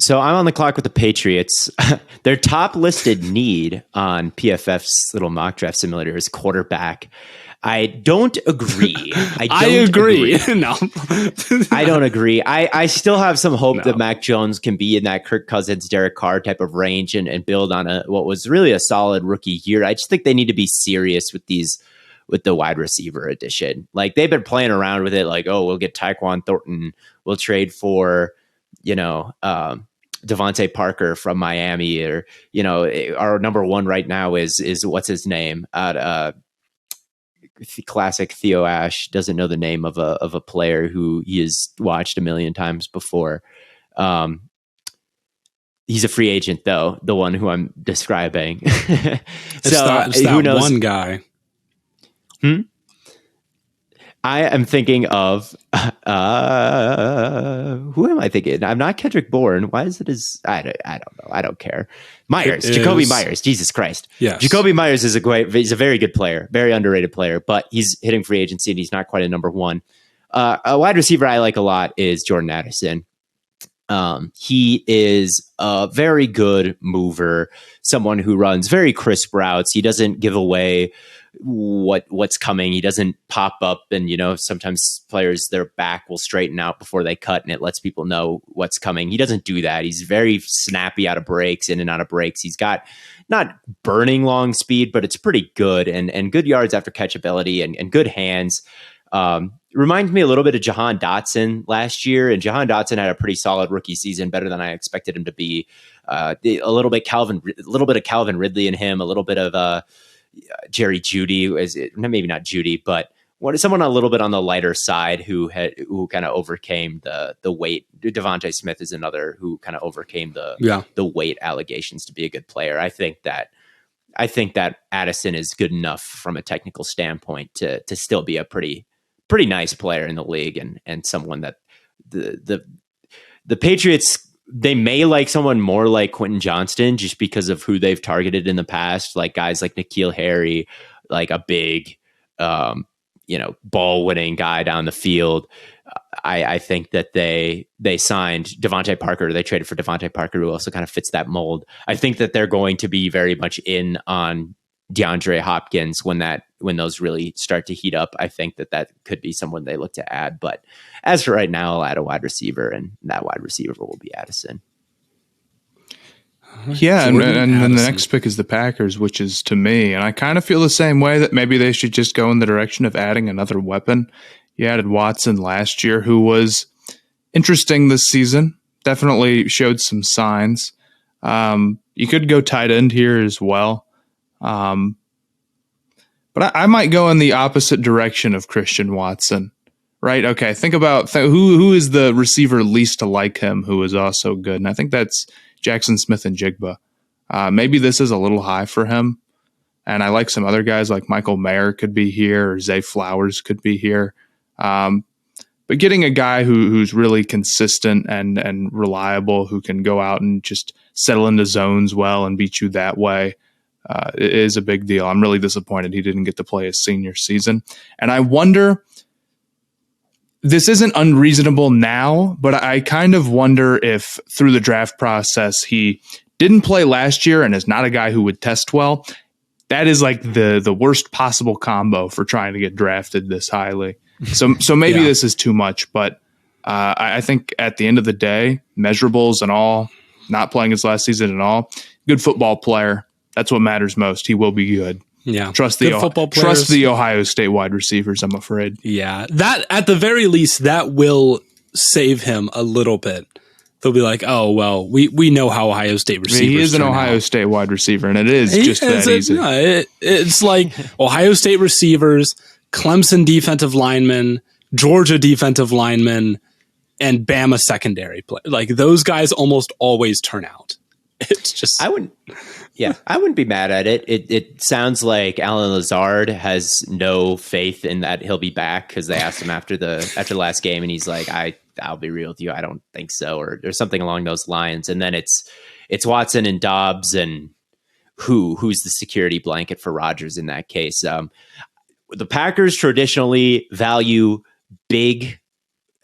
So I'm on the clock with the Patriots. Their top listed need on PFF's little mock draft simulator is quarterback. I don't agree. I agree. No, I don't agree. I still have some hope that Mac Jones can be in that Kirk Cousins, Derek Carr type of range and build on what was really a solid rookie year. I just think they need to be serious with the wide receiver addition. Like they've been playing around with it. Like, oh, we'll get Tyquan Thornton. We'll trade for, Devontae Parker from Miami, or, our number one right now is what's his name at, classic THEO Ash doesn't know the name of a player who he has watched a million times before. He's a free agent though, the one who I'm describing. It's that who knows? One guy. I am thinking of who am I thinking? I'm not Kendrick Bourne. Why is it as I don't know. I don't care. Myers, Jacoby Myers. Jesus Christ. Yes. Jacoby Myers is he's a very good player, very underrated player, but he's hitting free agency and he's not quite a number one. A wide receiver I like a lot is Jordan Addison. He is a very good mover, someone who runs very crisp routes. He doesn't give away what's coming. He doesn't pop up and, sometimes players, their back will straighten out before they cut and it lets people know what's coming. He doesn't do that. He's very snappy out of breaks, in and out of breaks. He's got not burning long speed, but it's pretty good and good yards after catch ability and good hands. Reminds me a little bit of Jahan Dotson last year, and Jahan Dotson had a pretty solid rookie season, better than I expected him to be. A little bit of Calvin Ridley in him, a little bit of Jerry Jeudy, maybe not Jeudy, but someone a little bit on the lighter side who kind of overcame the weight. Devontae Smith is another who kind of overcame the weight allegations to be a good player. I think that Addison is good enough from a technical standpoint to still be a pretty nice player in the league and someone that the Patriots, they may like someone more like Quentin Johnston just because of who they've targeted in the past, like guys like N'Keal Harry, like a big, ball winning guy down the field. I think that they signed Devontae Parker. They traded for Devontae Parker, who also kind of fits that mold. I think that they're going to be very much in on DeAndre Hopkins when those really start to heat up. I think that could be someone they look to add. But as for right now, I'll add a wide receiver, and that wide receiver will be Addison. Yeah, and then the next pick is the Packers, which is to me, and I kind of feel the same way, that maybe they should just go in the direction of adding another weapon. You added Watson last year, who was interesting this season, definitely showed some signs. You could go tight end here as well. But I might go in the opposite direction of Christian Watson, right? Okay, think about who is the receiver least to like him who is also good, and I think that's Jackson Smith and Jigba. Maybe this is a little high for him, and I like some other guys like Michael Mayer could be here, or Zay Flowers could be here. But getting a guy who's really consistent and reliable, who can go out and just settle into zones well and beat you that way, is a big deal. I'm really disappointed he didn't get to play his senior season. And I wonder, this isn't unreasonable now, but I kind of wonder if through the draft process he didn't play last year and is not a guy who would test well. That is like the worst possible combo for trying to get drafted this highly. So maybe this is too much, but I think at the end of the day, measurables and all, not playing his last season at all, good football player. That's what matters most. He will be good. Yeah. Trust the Ohio State wide receivers, I'm afraid. Yeah. That, at the very least, that will save him a little bit. They'll be like, oh, well, we know how Ohio State receivers he is an Ohio State wide receiver, and it is just that easy. It's like Ohio State receivers, Clemson defensive linemen, Georgia defensive linemen, and Bama secondary play. Like, those guys almost always turn out. It's just... I wouldn't be mad at it. It sounds like Alan Lazard has no faith in that he'll be back, because they asked him after the last game, and he's like, I'll be real with you, I don't think so, or something along those lines. And then it's Watson and Dobbs, and who's the security blanket for Rodgers in that case. The Packers traditionally value big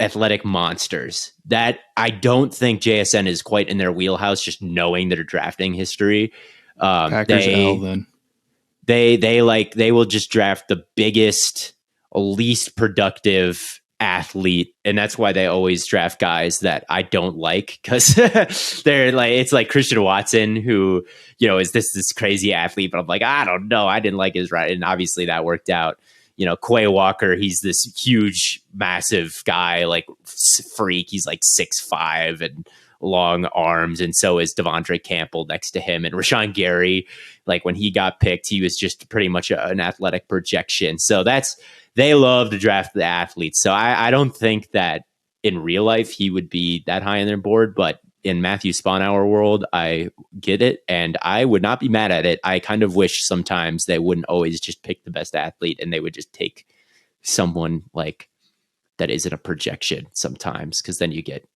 athletic monsters that I don't think JSN is quite in their wheelhouse, just knowing their drafting history. Packers L then. They will just draft the biggest, least productive athlete, and that's why they always draft guys that I don't like, because they're like, it's like Christian Watson, who, you know, is this crazy athlete, but I'm like, I don't know, I didn't like his right, and obviously that worked out. You know, Quay Walker, he's this huge, massive guy, like freak. He's like 6'5" and long arms, and so is Devondre Campbell next to him. And Rashawn Gary, like when he got picked, he was just pretty much an athletic projection. So they love to draft the athletes. So I don't think that in real life he would be that high on their board, but in Matthew Spawnhour world, I get it, and I would not be mad at it. I kind of wish sometimes they wouldn't always just pick the best athlete, and they would just take someone like that isn't a projection sometimes, because then you get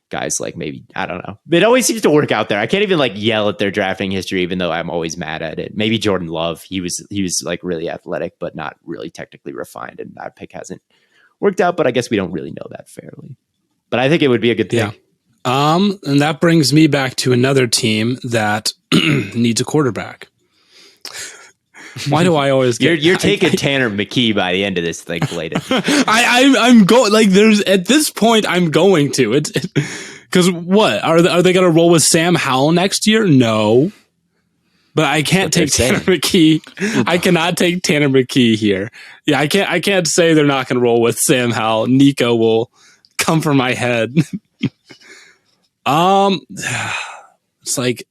guys like, maybe, I don't know. It always seems to work out there. I can't even like yell at their drafting history, even though I'm always mad at it. Maybe Jordan Love, he was like really athletic, but not really technically refined, and that pick hasn't worked out, but I guess we don't really know that fairly. But I think it would be a good thing. Yeah. And that brings me back to another team that needs a quarterback. Why do I always get... You're taking Tanner McKee by the end of this thing, Blaiden. I'm going, like, there's, at this point, I'm going to. It's because what? Are they going to roll with Sam Howell next year? No. But I can't take Tanner McKee. I cannot take Tanner McKee here. Yeah, I can't say they're not going to roll with Sam Howell. Nico will come for my head. It's like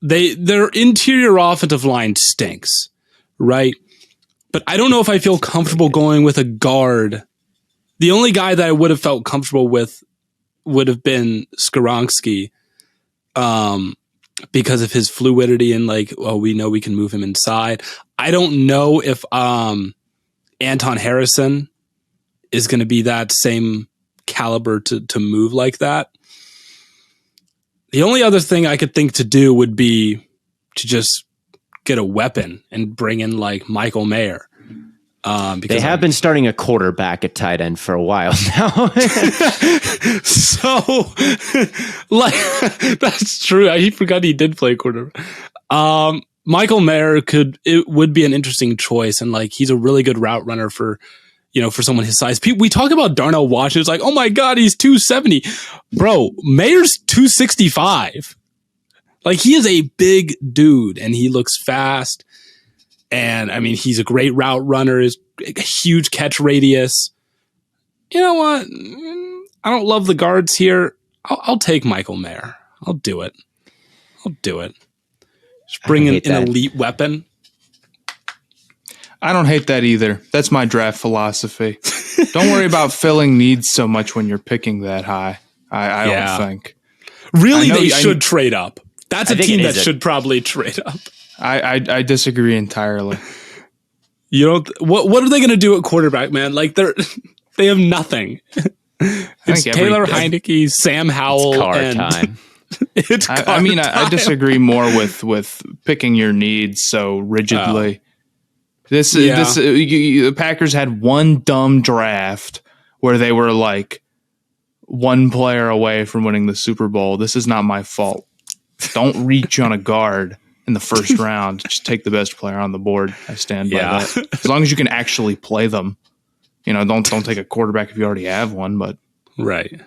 their interior offensive line stinks, right? But I don't know if I feel comfortable going with a guard. The only guy that I would have felt comfortable with would have been Skoronski, because of his fluidity and like, well, we know we can move him inside. I don't know if Anton Harrison is going to be that same caliber to move like that. The only other thing I could think to do would be to just get a weapon and bring in like Michael Mayer. Because they have been starting a quarterback at tight end for a while now. So, like, that's true. He forgot he did play quarterback. Michael Mayer would be an interesting choice, and like he's a really good route runner for someone his size. We talk about Darnell Washington. It's like, oh my God, he's 270. Bro, Mayer's 265. Like, he is a big dude, and he looks fast. And, I mean, he's a great route runner, is a huge catch radius. You know what? I don't love the guards here. I'll take Michael Mayer. I'll do it. Just bring in an elite weapon. I don't hate that either. That's my draft philosophy. Don't worry about filling needs so much when you're picking that high. I don't think. Really, they should trade up. That's a team that should probably trade up. I disagree entirely. You don't. What are they going to do at quarterback, man? Like they have nothing. It's Taylor Heineke, Sam Howell, it's car time. It's car time. I disagree more with picking your needs so rigidly. The Packers had one dumb draft where they were like one player away from winning the Super Bowl. This is not my fault. Don't reach on a guard in the first round. Just take the best player on the board. I stand by that. As long as you can actually play them. Don't take a quarterback if you already have one, but right.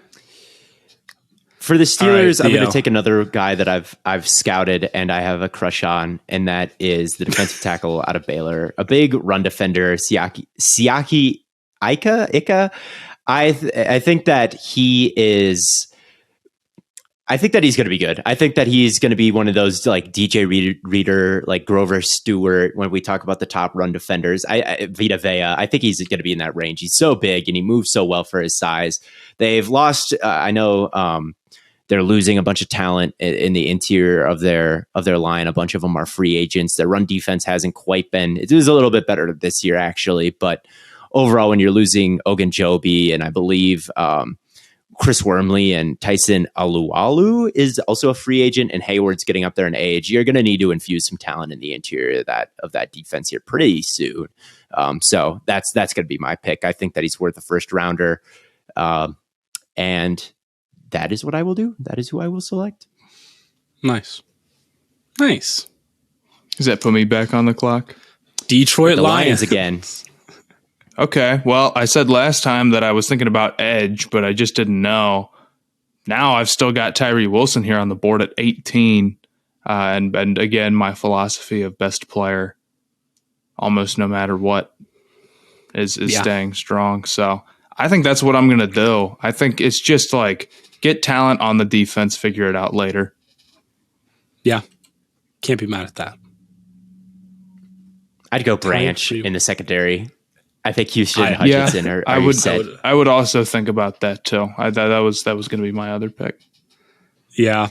For the Steelers, I'm going to take another guy that I've scouted and I have a crush on, and that is the defensive tackle out of Baylor, a big run defender, Siaki Ika. I think that he is. I think that he's going to be good. I think that he's going to be one of those like DJ Reader, like Grover Stewart. When we talk about the top run defenders, Vita Vea, I think he's going to be in that range. He's so big and he moves so well for his size. They've lost. I know. They're losing a bunch of talent in the interior of their line. A bunch of them are free agents. Their run defense hasn't quite been. It was a little bit better this year, actually. But overall, when you're losing Ogunjobi and I believe Chris Wormley and Tyson Alualu is also a free agent, and Hayward's getting up there in age, you're going to need to infuse some talent in the interior of that defense here pretty soon. So that's going to be my pick. I think that he's worth a first rounder. And that is what I will do. That is who I will select. Nice. Does that put me back on the clock? Detroit The Lions again. Okay. Well, I said last time that I was thinking about edge, but I just didn't know. Now I've still got Tyree Wilson here on the board at 18. And again, my philosophy of best player, almost no matter what, is staying strong. So I think that's what I'm going to do. I think it's just like get talent on the defense, figure it out later. Yeah. Can't be mad at that. I'd go Branch in the secondary. I think Houston and Hutchinson are set. I would also think about that too. That was going to be my other pick. Yeah.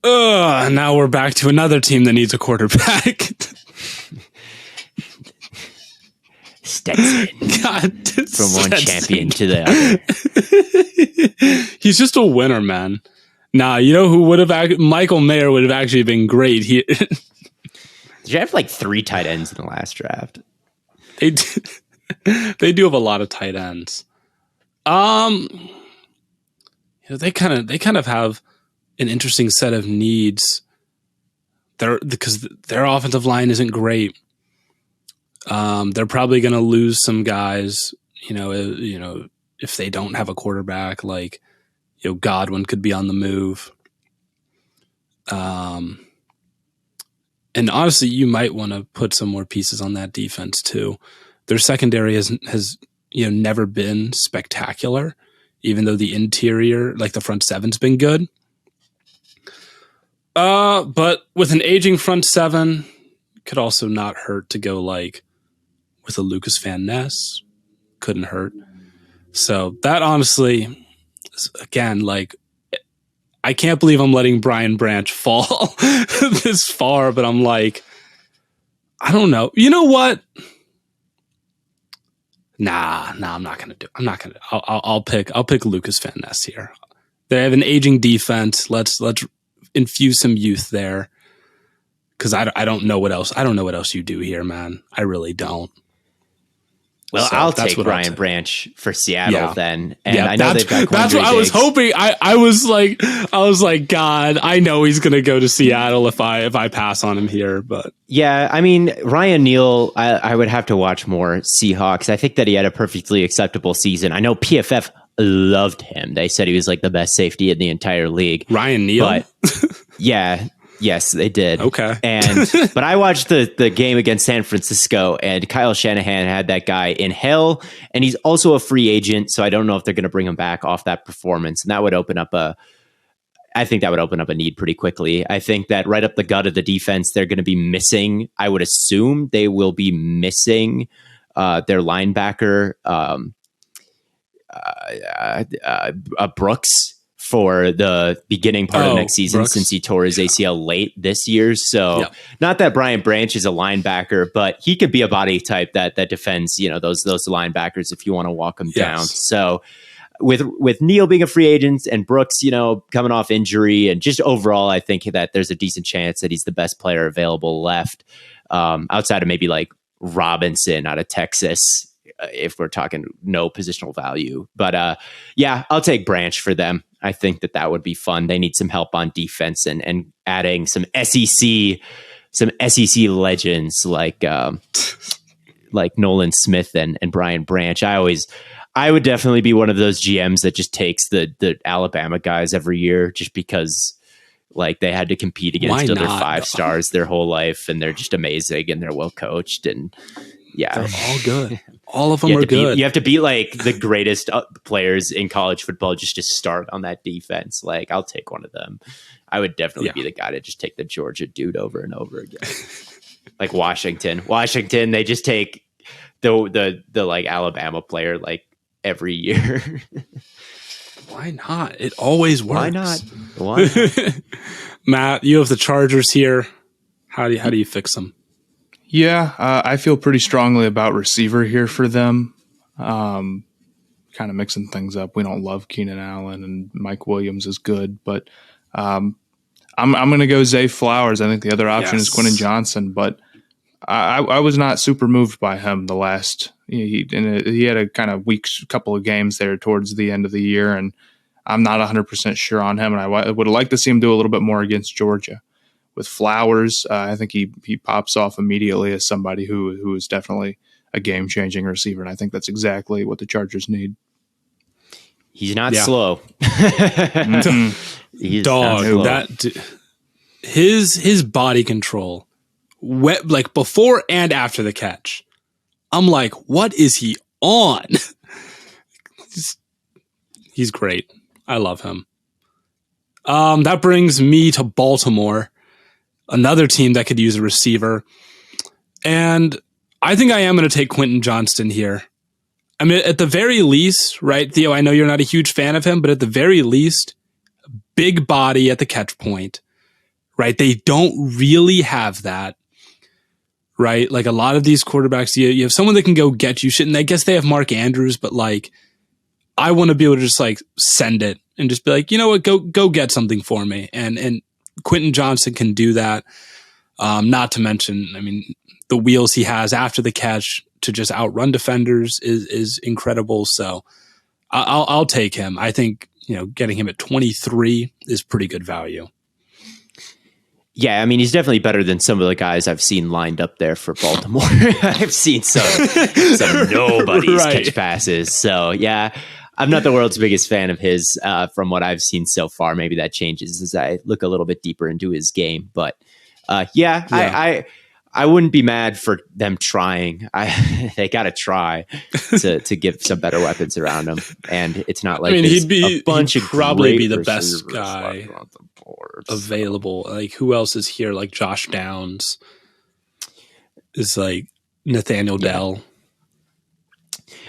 Now we're back to another team that needs a quarterback. Stetson. God, from one champion to the other. He's just a winner, man. Nah, you know who would have Michael Mayer would have actually been great. Did you have like 3 tight ends in the last draft? They do have a lot of tight ends. They kind of have an interesting set of needs. Because their offensive line isn't great. They're probably going to lose some guys. If they don't have a quarterback, like Godwin could be on the move. And honestly, you might want to put some more pieces on that defense too. Their secondary has never been spectacular, even though the interior, like the front seven's been good. But with an aging front seven, could also not hurt to go like with a Lucas Van Ness. Couldn't hurt. So that honestly, again, like I can't believe I'm letting Brian Branch fall this far, but I'm like, I don't know. You know what? Nah, I'm not gonna do. I'll pick Lucas Van Ness here. They have an aging defense. Let's infuse some youth there. Because I don't know what else. I don't know what else you do here, man. I really don't. Well, So I'll take Brian Branch for Seattle then. And yeah, I know they've got that's what I was hoping. I was like, God, I know he's gonna go to Seattle if I pass on him here. But yeah, I mean, Ryan Neal, I would have to watch more Seahawks. I think that he had a perfectly acceptable season. I know PFF loved him. They said he was like the best safety in the entire league. Ryan Neal? But yeah. Yes, they did. Okay. But I watched the game against San Francisco, and Kyle Shanahan had that guy in hell, and he's also a free agent, so I don't know if they're going to bring him back off that performance, and that would open up a need pretty quickly. I think that right up the gut of the defense, they're going to be missing. I would assume they will be missing their linebacker, Brooks, for the beginning part of next season, Brooks, since he tore his ACL late this year. So not that Brian Branch is a linebacker, but he could be a body type that defends, those linebackers if you want to walk them down. So with Neal being a free agent and Brooks, coming off injury, and just overall, I think that there's a decent chance that he's the best player available left, outside of maybe like Robinson out of Texas, if we're talking no positional value. But I'll take Branch for them. I think that would be fun. They need some help on defense and adding some SEC legends like Nolan Smith and Brian Branch. I would definitely be one of those GMs that just takes the Alabama guys every year, just because like they had to compete against other 5 stars their whole life, and they're just amazing and they're well coached, and they're all good. All of them are good. You have to be like the greatest players in college football just to start on that defense. Like, I'll take one of them. I would definitely be the guy to just take the Georgia dude over and over again. Like Washington, they just take the like Alabama player like every year. Why not? It always works. Why not? Matt, you have the Chargers here. How do you fix them? Yeah, I feel pretty strongly about receiver here for them. Kind of mixing things up. We don't love Keenan Allen, and Mike Williams is good, but I'm going to go Zay Flowers. I think the other option is Quentin Johnson, but I was not super moved by him the last. He had a kind of weak couple of games there towards the end of the year, and I'm not 100% sure on him. And I would like to see him do a little bit more against Georgia. With Flowers, I think he pops off immediately as somebody who is definitely a game-changing receiver, and I think that's exactly what the Chargers need. He's not slow. He's dog. Not slow. His body control, like before and after the catch, I'm like, what is he on? He's great. I love him. That brings me to Baltimore, another team that could use a receiver. And I think I am going to take Quentin Johnston here. I mean, at the very least, right, Theo, I know you're not a huge fan of him, but at the very least, big body at the catch point, right? They don't really have that, right? Like a lot of these quarterbacks, you have someone that can go get you shit. And I guess they have Mark Andrews, but like, I want to be able to just like send it and just be like, you know what, go get something for me. And Quentin Johnston can do that. Not to mention, I mean, the wheels he has after the catch to just outrun defenders is incredible. So I'll take him. I think, getting him at 23 is pretty good value. Yeah, I mean, he's definitely better than some of the guys I've seen lined up there for Baltimore. I've seen some nobodies catch passes. So, yeah, I'm not the world's biggest fan of his from what I've seen so far. Maybe that changes as I look a little bit deeper into his game. But, I wouldn't be mad for them trying. They got to try to give some better weapons around him. And it's not like he'd probably be the best guy available. Like who else is here? Like Josh Downs is like Nathaniel Dell.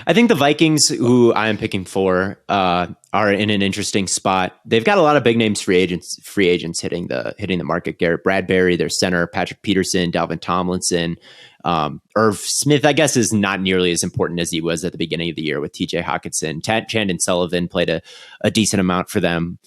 I think the Vikings, who I am picking for, are in an interesting spot. They've got a lot of big names free agents hitting the market. Garrett Bradbury, their center, Patrick Peterson, Dalvin Tomlinson, Irv Smith. I guess is not nearly as important as he was at the beginning of the year with T.J. Hockenson. Chandon Sullivan played a decent amount for them.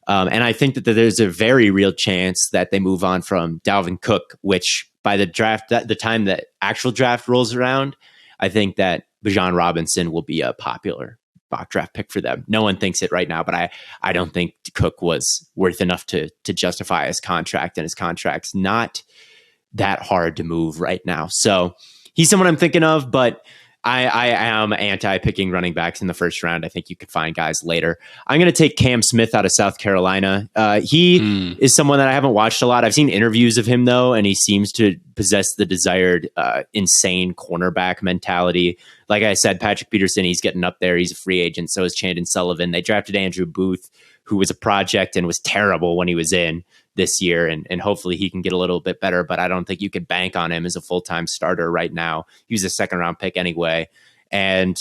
And I think that there's a very real chance that they move on from Dalvin Cook, which by the draft, the time that actual draft rolls around, I think that Bijan Robinson will be a popular mock draft pick for them. No one thinks it right now, but I don't think Cook was worth enough to justify his contract, and his contract's not that hard to move right now. So he's someone I'm thinking of, but I am anti-picking running backs in the first round. I think you could find guys later. I'm going to take Cam Smith out of South Carolina. He is someone that I haven't watched a lot. I've seen interviews of him, though, and he seems to possess the desired insane cornerback mentality. Like I said, Patrick Peterson, he's getting up there. He's a free agent. So is Chandon Sullivan. They drafted Andrew Booth, who was a project and was terrible when he was in this year, and hopefully he can get a little bit better, but I don't think you could bank on him as a full-time starter right now. He was a second-round pick anyway, and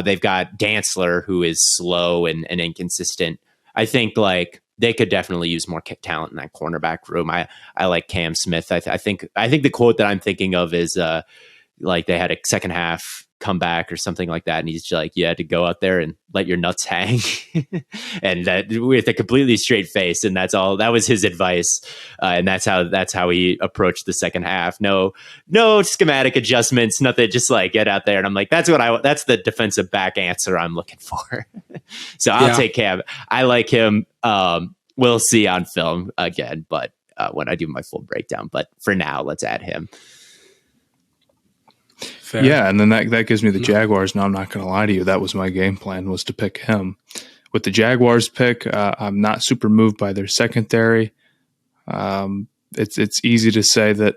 they've got Dantzler, who is slow and inconsistent. I think like they could definitely use more talent in that cornerback room. I like Cam Smith. I think the quote that I'm thinking of is like they had a second half comeback or something like that, and he's just like, you had to go out there and let your nuts hang and that with a completely straight face, and that's all. That was his advice, and that's how he approached the second half. No schematic adjustments, nothing, just like get out there. And I'm like, that's the defensive back answer I'm looking for. So I'll take Cam. I like him. We'll see on film again, but when I do my full breakdown, but for now, let's add him. Fair. Yeah, and then that gives me the Jaguars. Now, I'm not going to lie to you. That was my game plan, was to pick him. With the Jaguars pick, I'm not super moved by their secondary. It's easy to say that,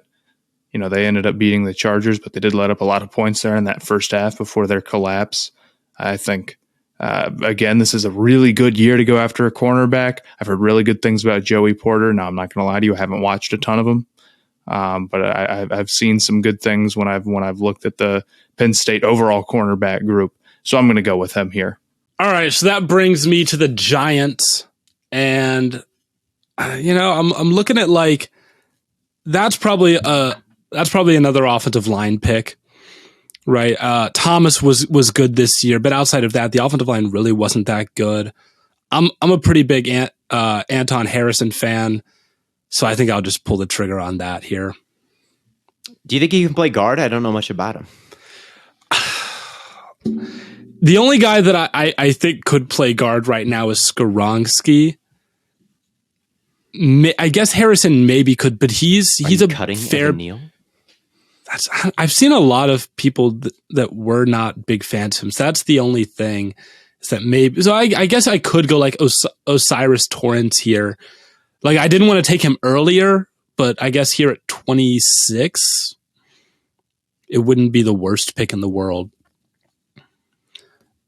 they ended up beating the Chargers, but they did let up a lot of points there in that first half before their collapse. I think, again, this is a really good year to go after a cornerback. I've heard really good things about Joey Porter. Now, I'm not going to lie to you. I haven't watched a ton of him. But I've seen some good things when I've looked at the Penn State overall cornerback group. So I'm going to go with him here. All right. So that brings me to the Giants. And, I'm looking at like, that's probably another offensive line pick, right? Thomas was good this year, but outside of that, the offensive line really wasn't that good. I'm a pretty big Anton Harrison fan. So I think I'll just pull the trigger on that here. Do you think he can play guard? I don't know much about him. The only guy that I think could play guard right now is Skaronski. I guess Harrison maybe could, but he's a cutting fair. Neal? I've seen a lot of people that were not big fans of him. So that's the only thing. Is that maybe? So I guess I could go like Osiris Torrance here. Like I didn't want to take him earlier, but I guess here at 26, it wouldn't be the worst pick in the world.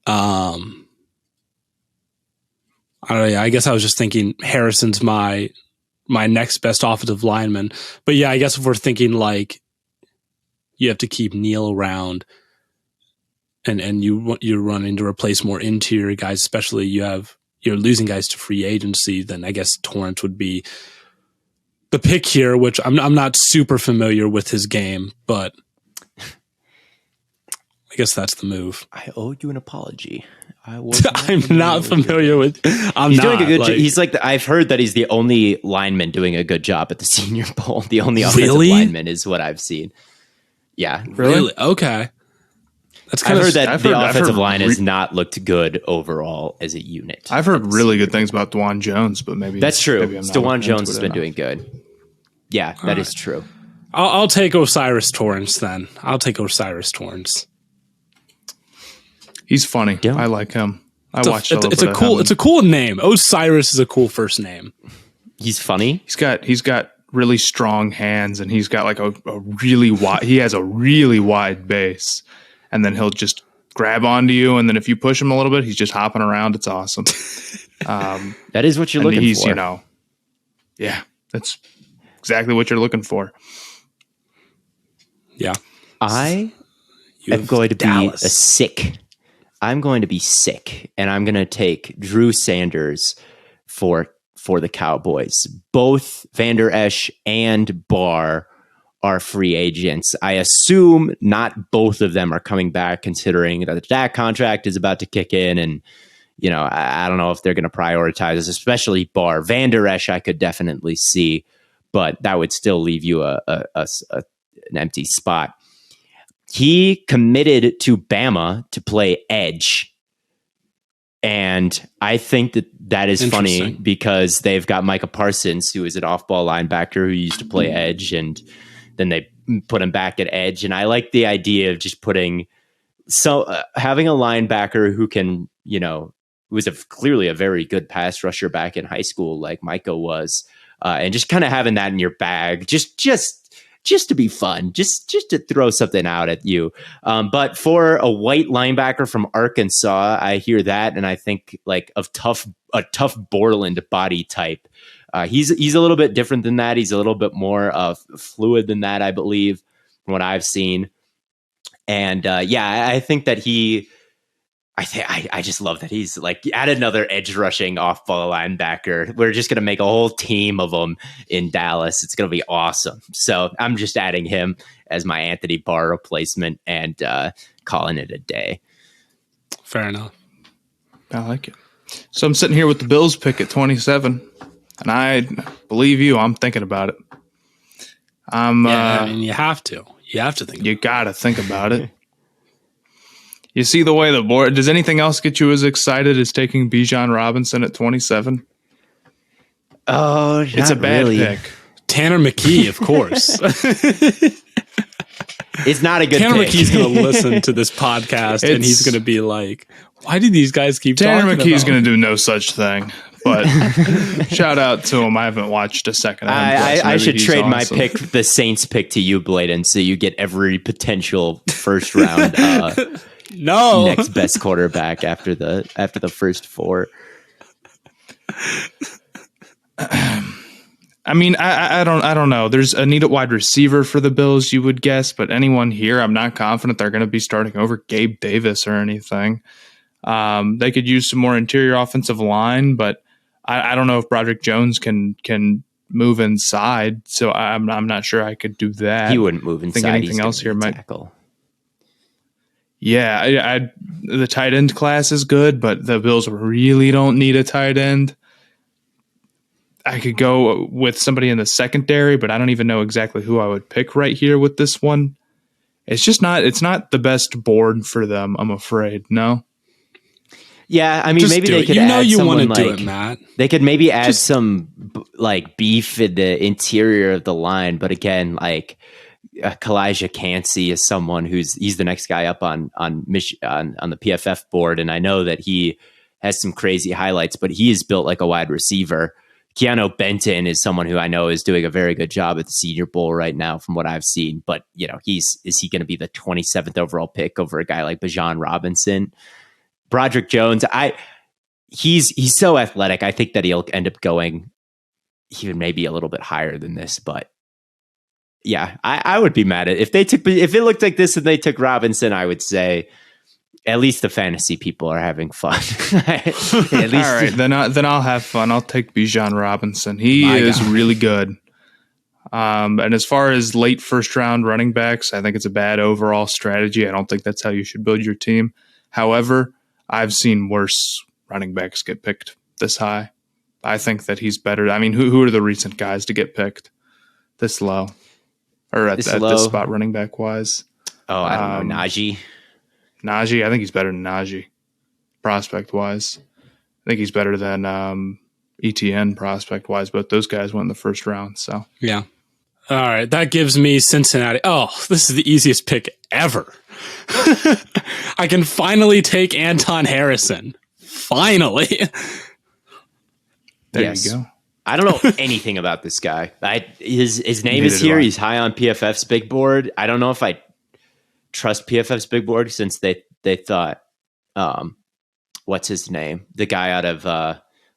I don't know. I guess I was just thinking Harrison's my next best offensive lineman. But yeah, I guess if we're thinking like you have to keep Neal around and you're running to replace more interior guys, especially you're losing guys to free agency, then I guess Torrance would be the pick here, which I'm not super familiar with his game, but I guess that's the move. I owe you an apology. I'm not familiar with. He's doing a good job. He's like I've heard that he's the only lineman doing a good job at the Senior Bowl. The only offensive lineman is what I've seen. Yeah, really? Okay. That's kind of. I've heard that the offensive line has not looked good overall as a unit. I've heard really good things about DeJuan Jones, but maybe that's true. DeJuan Jones has been doing good. Yeah, that is true. I'll take Osiris Torrance then. I'll take Osiris Torrance. He's funny. Yeah. I like him. It's a cool name. Osiris is a cool first name. He's funny. He's got really strong hands, and he's got like a really wide. He has a really wide base, and then he'll just grab onto you, and then if you push him a little bit, he's just hopping around. It's awesome. That is what you're looking for. Yeah, that's exactly what you're looking for. Yeah, I'm going to be I'm going to be sick, and I'm going to take Drew Sanders for the Cowboys. Both Van Der Esch and Barr are free agents. I assume not both of them are coming back, considering that the Dak contract is about to kick in, and I don't know if they're going to prioritize this, especially Barr. Van Der Esch I could definitely see, but that would still leave you an empty spot. He committed to Bama to play edge. And I think that is funny because they've got Micah Parsons, who is an off-ball linebacker who used to play edge, and then they put him back at edge. And I like the idea of just having a linebacker who can, who was clearly a very good pass rusher back in high school, like Micah was, and just kind of having that in your bag, just to be fun, just to throw something out at you. But for a white linebacker from Arkansas, I hear that, and I think like a tough Borland body type. He's a little bit different than that. He's a little bit more fluid than that, I believe, from what I've seen. And I think that I just love that he's like, add another edge rushing off ball linebacker. We're just going to make a whole team of them in Dallas. It's going to be awesome. So I'm just adding him as my Anthony Barr replacement and calling it a day. Fair enough. I like it. So I'm sitting here with the Bills pick at 27, and I believe you, I'm thinking about it. You have to. You have to think. You got to think about it. You see the way the board. Does anything else get you as excited as taking Bijan Robinson at 27? Oh, it's a bad pick. Tanner McKee, of course. It's not a good Tanner pick. McKee's going to listen to this podcast, and he's going to be like, "Why do these guys keep Tanner talking McKee's about?" going to do no such thing. But shout out to him. I haven't watched a second. I should trade my pick, the Saints pick, to you, Blaiden, so you get every potential first round. Next best quarterback after the first four. I mean, I don't know. There's a needed wide receiver for the Bills, you would guess, but anyone here, I'm not confident they're going to be starting over Gabe Davis or anything. They could use some more interior offensive line, but I don't know if Broderick Jones can move inside. So I'm not sure I could do that. He wouldn't move inside. I think anything else here might tackle. Yeah, the tight end class is good, but the Bills really don't need a tight end. I could go with somebody in the secondary, but I don't even know exactly who I would pick right here with this one. It's not the best board for them, I'm afraid. No. Yeah, I mean, Just maybe do they it. could You know add you someone want to do like it, Matt. they could maybe add some like beef in the interior of the line, but again, like Kalijah Cansey is someone he's the next guy up on the PFF board, and I know that he has some crazy highlights, but he is built like a wide receiver. Keanu Benton is someone who I know is doing a very good job at the Senior Bowl right now, from what I've seen. But is he going to be the 27th overall pick over a guy like Bijan Robinson? Broderick Jones, he's so athletic. I think that he'll end up going even maybe a little bit higher than this. But yeah, I would be mad at if it looked like this and they took Robinson. I would say at least the fantasy people are having fun. At least, all right, then I'll have fun. I'll take Bijan Robinson. He is really good. And as far as late first round running backs, I think it's a bad overall strategy. I don't think that's how you should build your team. However, I've seen worse running backs get picked this high. I think that he's better. I mean, who are the recent guys to get picked this low? Or at this spot running back wise? Oh, I don't know. Najee, I think he's better than Najee, prospect wise. I think he's better than ETN prospect wise, but those guys went in the first round. So yeah. All right, that gives me Cincinnati. Oh, this is the easiest pick ever. I can finally take Anton Harrison. Finally. There you go. I don't know anything about this guy. His name is here. He's high on PFF's big board. I don't know if I trust PFF's big board since they thought, what's his name? The guy out of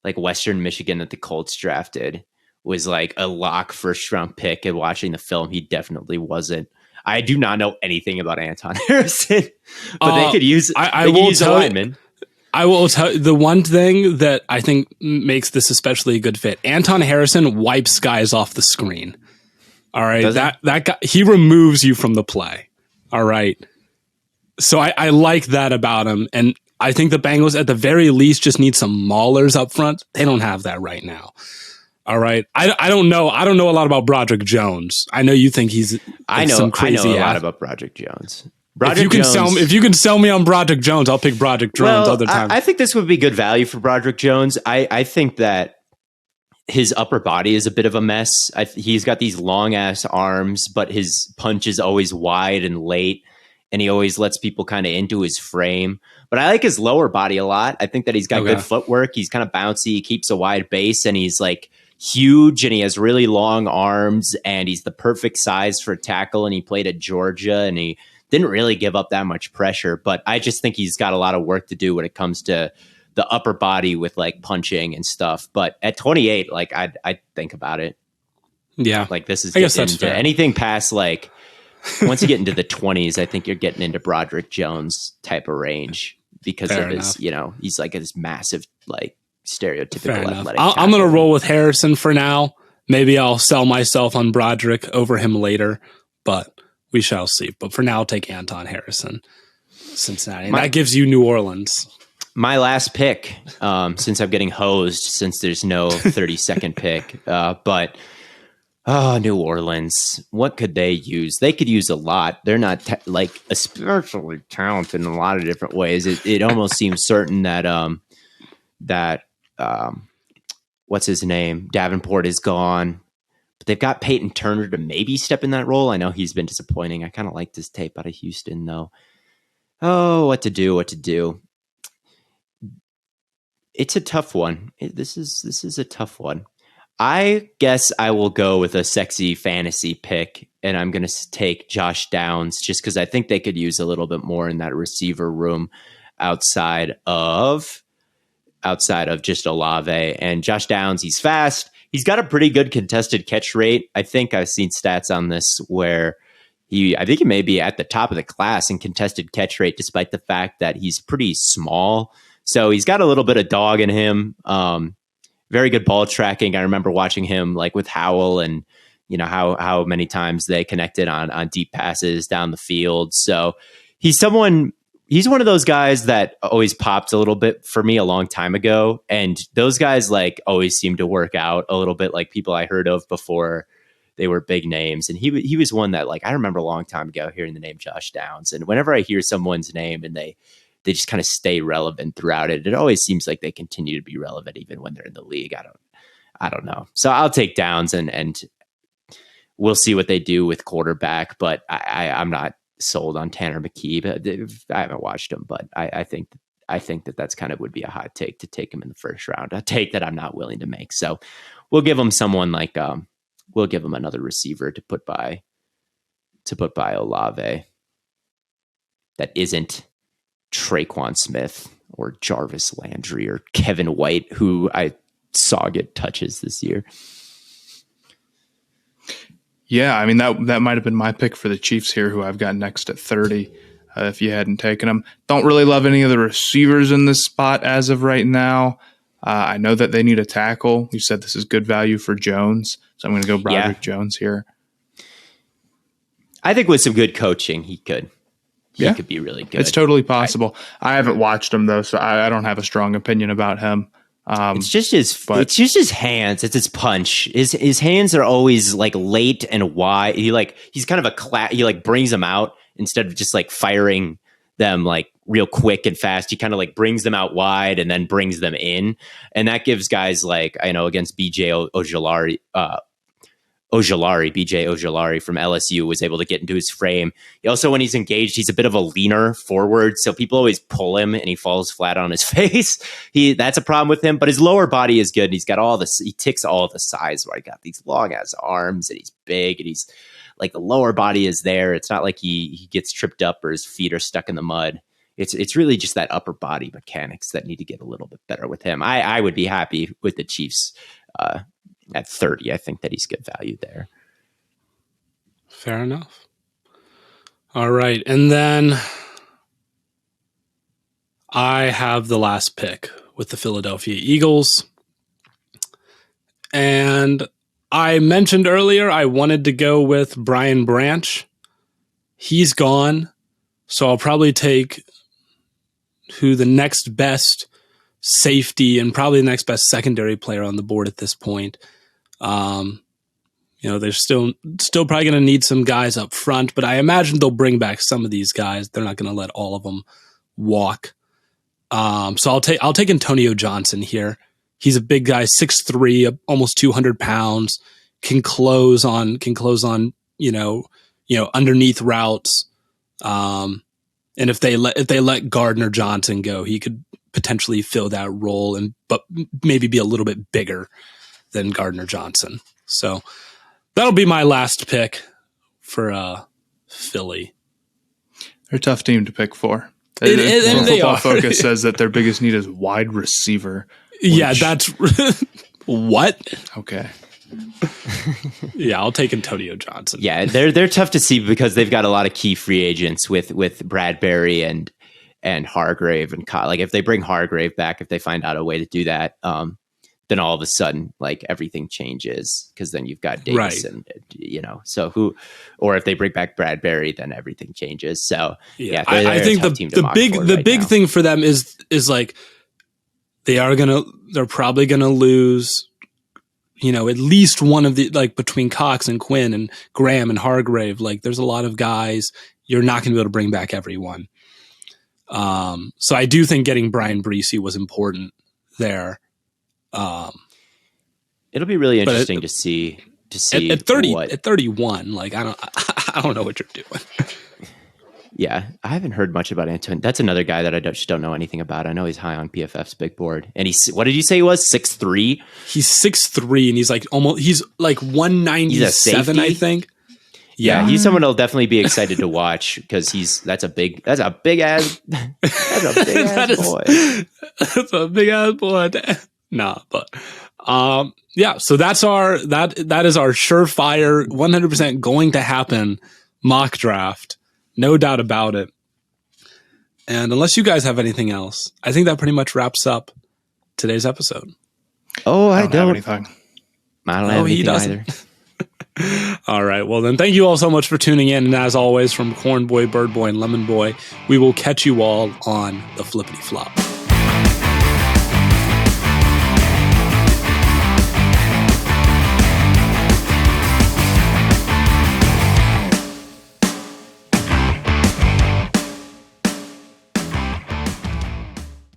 like Western Michigan that the Colts drafted was like a lock first round pick, and watching the film, he definitely wasn't. I do not know anything about Anton Harrison, but they could use a lineman. I will tell you the one thing that I think makes this especially a good fit. Anton Harrison wipes guys off the screen. All right. That guy, he removes you from the play. All right. So I like that about him. And I think the Bengals at the very least just need some maulers up front. They don't have that right now. All right. I don't know. I don't know a lot about Broderick Jones. I know you think he's some crazy. I know a lot about Broderick Jones. If you can sell me on Broderick Jones, I'll pick Broderick Jones other times. I think this would be good value for Broderick Jones. I think that his upper body is a bit of a mess. He's got these long ass arms, but his punch is always wide and late, and he always lets people kind of into his frame. But I like his lower body a lot. I think that he's got good footwork. He's kind of bouncy. He keeps a wide base, and he's like huge, and he has really long arms, and he's the perfect size for a tackle. And he played at Georgia, and he didn't really give up that much pressure. But I just think he's got a lot of work to do when it comes to the upper body with like punching and stuff. But at 28, like I'd think about it. Yeah, like this is I guess that's fair. Anything past like once you get into the 20s, I think you're getting into Broderick Jones type of range because of his, he's like this massive like stereotypical athletic. I'm going to roll with Harrison for now. Maybe I'll sell myself on Broderick over him later, but we shall see. But for now, I'll take Anton Harrison, Cincinnati. And that gives you New Orleans. My last pick, since I'm getting hosed, since there's no 32nd pick. But New Orleans, what could they use? They could use a lot. They're not especially talented in a lot of different ways. It almost seems certain that what's his name? Davenport is gone. But they've got Peyton Turner to maybe step in that role. I know he's been disappointing. I kind of like this tape out of Houston, though. Oh, what to do. It's a tough one. This is a tough one. I guess I will go with a sexy fantasy pick, and I'm going to take Josh Downs just because I think they could use a little bit more in that receiver room outside of just Olave. And Josh Downs, he's fast. He's got a pretty good contested catch rate. I think I've seen stats on this where I think he may be at the top of the class in contested catch rate, despite the fact that he's pretty small. So he's got a little bit of dog in him. Very good ball tracking. I remember watching him like with Howell and how many times they connected on deep passes down the field. So he's someone he's one of those guys that always popped a little bit for me a long time ago. And those guys like always seem to work out a little bit, like people I heard of before they were big names. And he was one that, like, I remember a long time ago hearing the name Josh Downs. And whenever I hear someone's name and they just kind of stay relevant throughout it, it always seems like they continue to be relevant even when they're in the league. I don't know. So I'll take Downs, and we'll see what they do with quarterback, but I'm not sold on Tanner McKee. But I haven't watched him, but I think that's kind of would be a hot take to take him in the first round, a take that I'm not willing to make. So we'll give him someone like, we'll give him another receiver to put by Olave that isn't Traquan Smith or Jarvis Landry or Kevin White, who I saw get touches this year. Yeah, I mean, that might have been my pick for the Chiefs here, who I've got next at 30, if you hadn't taken them. Don't really love any of the receivers in this spot as of right now. I know that they need a tackle. You said this is good value for Jones, so I'm going to go Broderick Jones here. I think with some good coaching, he could be really good. It's totally possible. I haven't watched him, though, so I don't have a strong opinion about him. It's just his hands. It's his punch. His hands are always like late and wide. He's kind of he like brings them out instead of just like firing them like real quick and fast. He kind of like brings them out wide and then brings them in, and that gives guys like, I know against BJ Ojulari from LSU was able to get into his frame. He also, when he's engaged, he's a bit of a leaner forward, so people always pull him and he falls flat on his face. That's a problem with him, but his lower body is good. And he's got he ticks all the sides where he got these long ass arms and he's big and he's like, the lower body is there. It's not like he gets tripped up or his feet are stuck in the mud. It's really just that upper body mechanics that need to get a little bit better with him. I would be happy with the Chiefs at 30. I think that he's good value there. Fair enough. All right. And then I have the last pick with the Philadelphia Eagles. And I mentioned earlier I wanted to go with Brian Branch. He's gone. So I'll probably take who the next best safety and probably the next best secondary player on the board at this point. They're still probably going to need some guys up front, but I imagine they'll bring back some of these guys. They're not going to let all of them walk. So I'll take Antonio Johnson here. He's a big guy, 6'3", almost 200 pounds, can close on underneath routes. And if they let Gardner Johnson go, he could potentially fill that role but maybe be a little bit bigger than Gardner Johnson. So that'll be my last pick for Philly. They're a tough team to pick for. Football Focus says that their biggest need is wide receiver. Yeah, that's what? Okay. Yeah, I'll take Antonio Johnson. Yeah, they're tough to see because they've got a lot of key free agents with Bradbury and Hargrave and like if they bring Hargrave back, if they find out a way to do that, then all of a sudden, like, everything changes because then you've got Davis, right. And or if they bring back Bradbury, then everything changes. So yeah, I think the big thing for them is like they're probably gonna lose, at least one of the, like, between Cox and Quinn and Graham and Hargrave. Like, there's a lot of guys you're not gonna be able to bring back everyone. So I do think getting Brian Breesy was important there. It'll be really interesting to see at 30 at 31. Like, I don't know what you're doing. Yeah, I haven't heard much about Antonio. That's another guy that I just don't know anything about. I know he's high on PFF's big board, and what did you say he was? 6'3"? He's 6'3", and he's like 197, I think. Yeah, he's someone I'll definitely be excited to watch because that's a big ass boy. That's a big ass boy. Nah, but yeah. So that is our surefire 100% going to happen mock draft, no doubt about it. And unless you guys have anything else, I think that pretty much wraps up today's episode. Oh, I don't have anything. I don't have anything either. All right. Well, then thank you all so much for tuning in. And as always, from Corn Boy, Bird Boy, and Lemon Boy, we will catch you all on the flippity flop.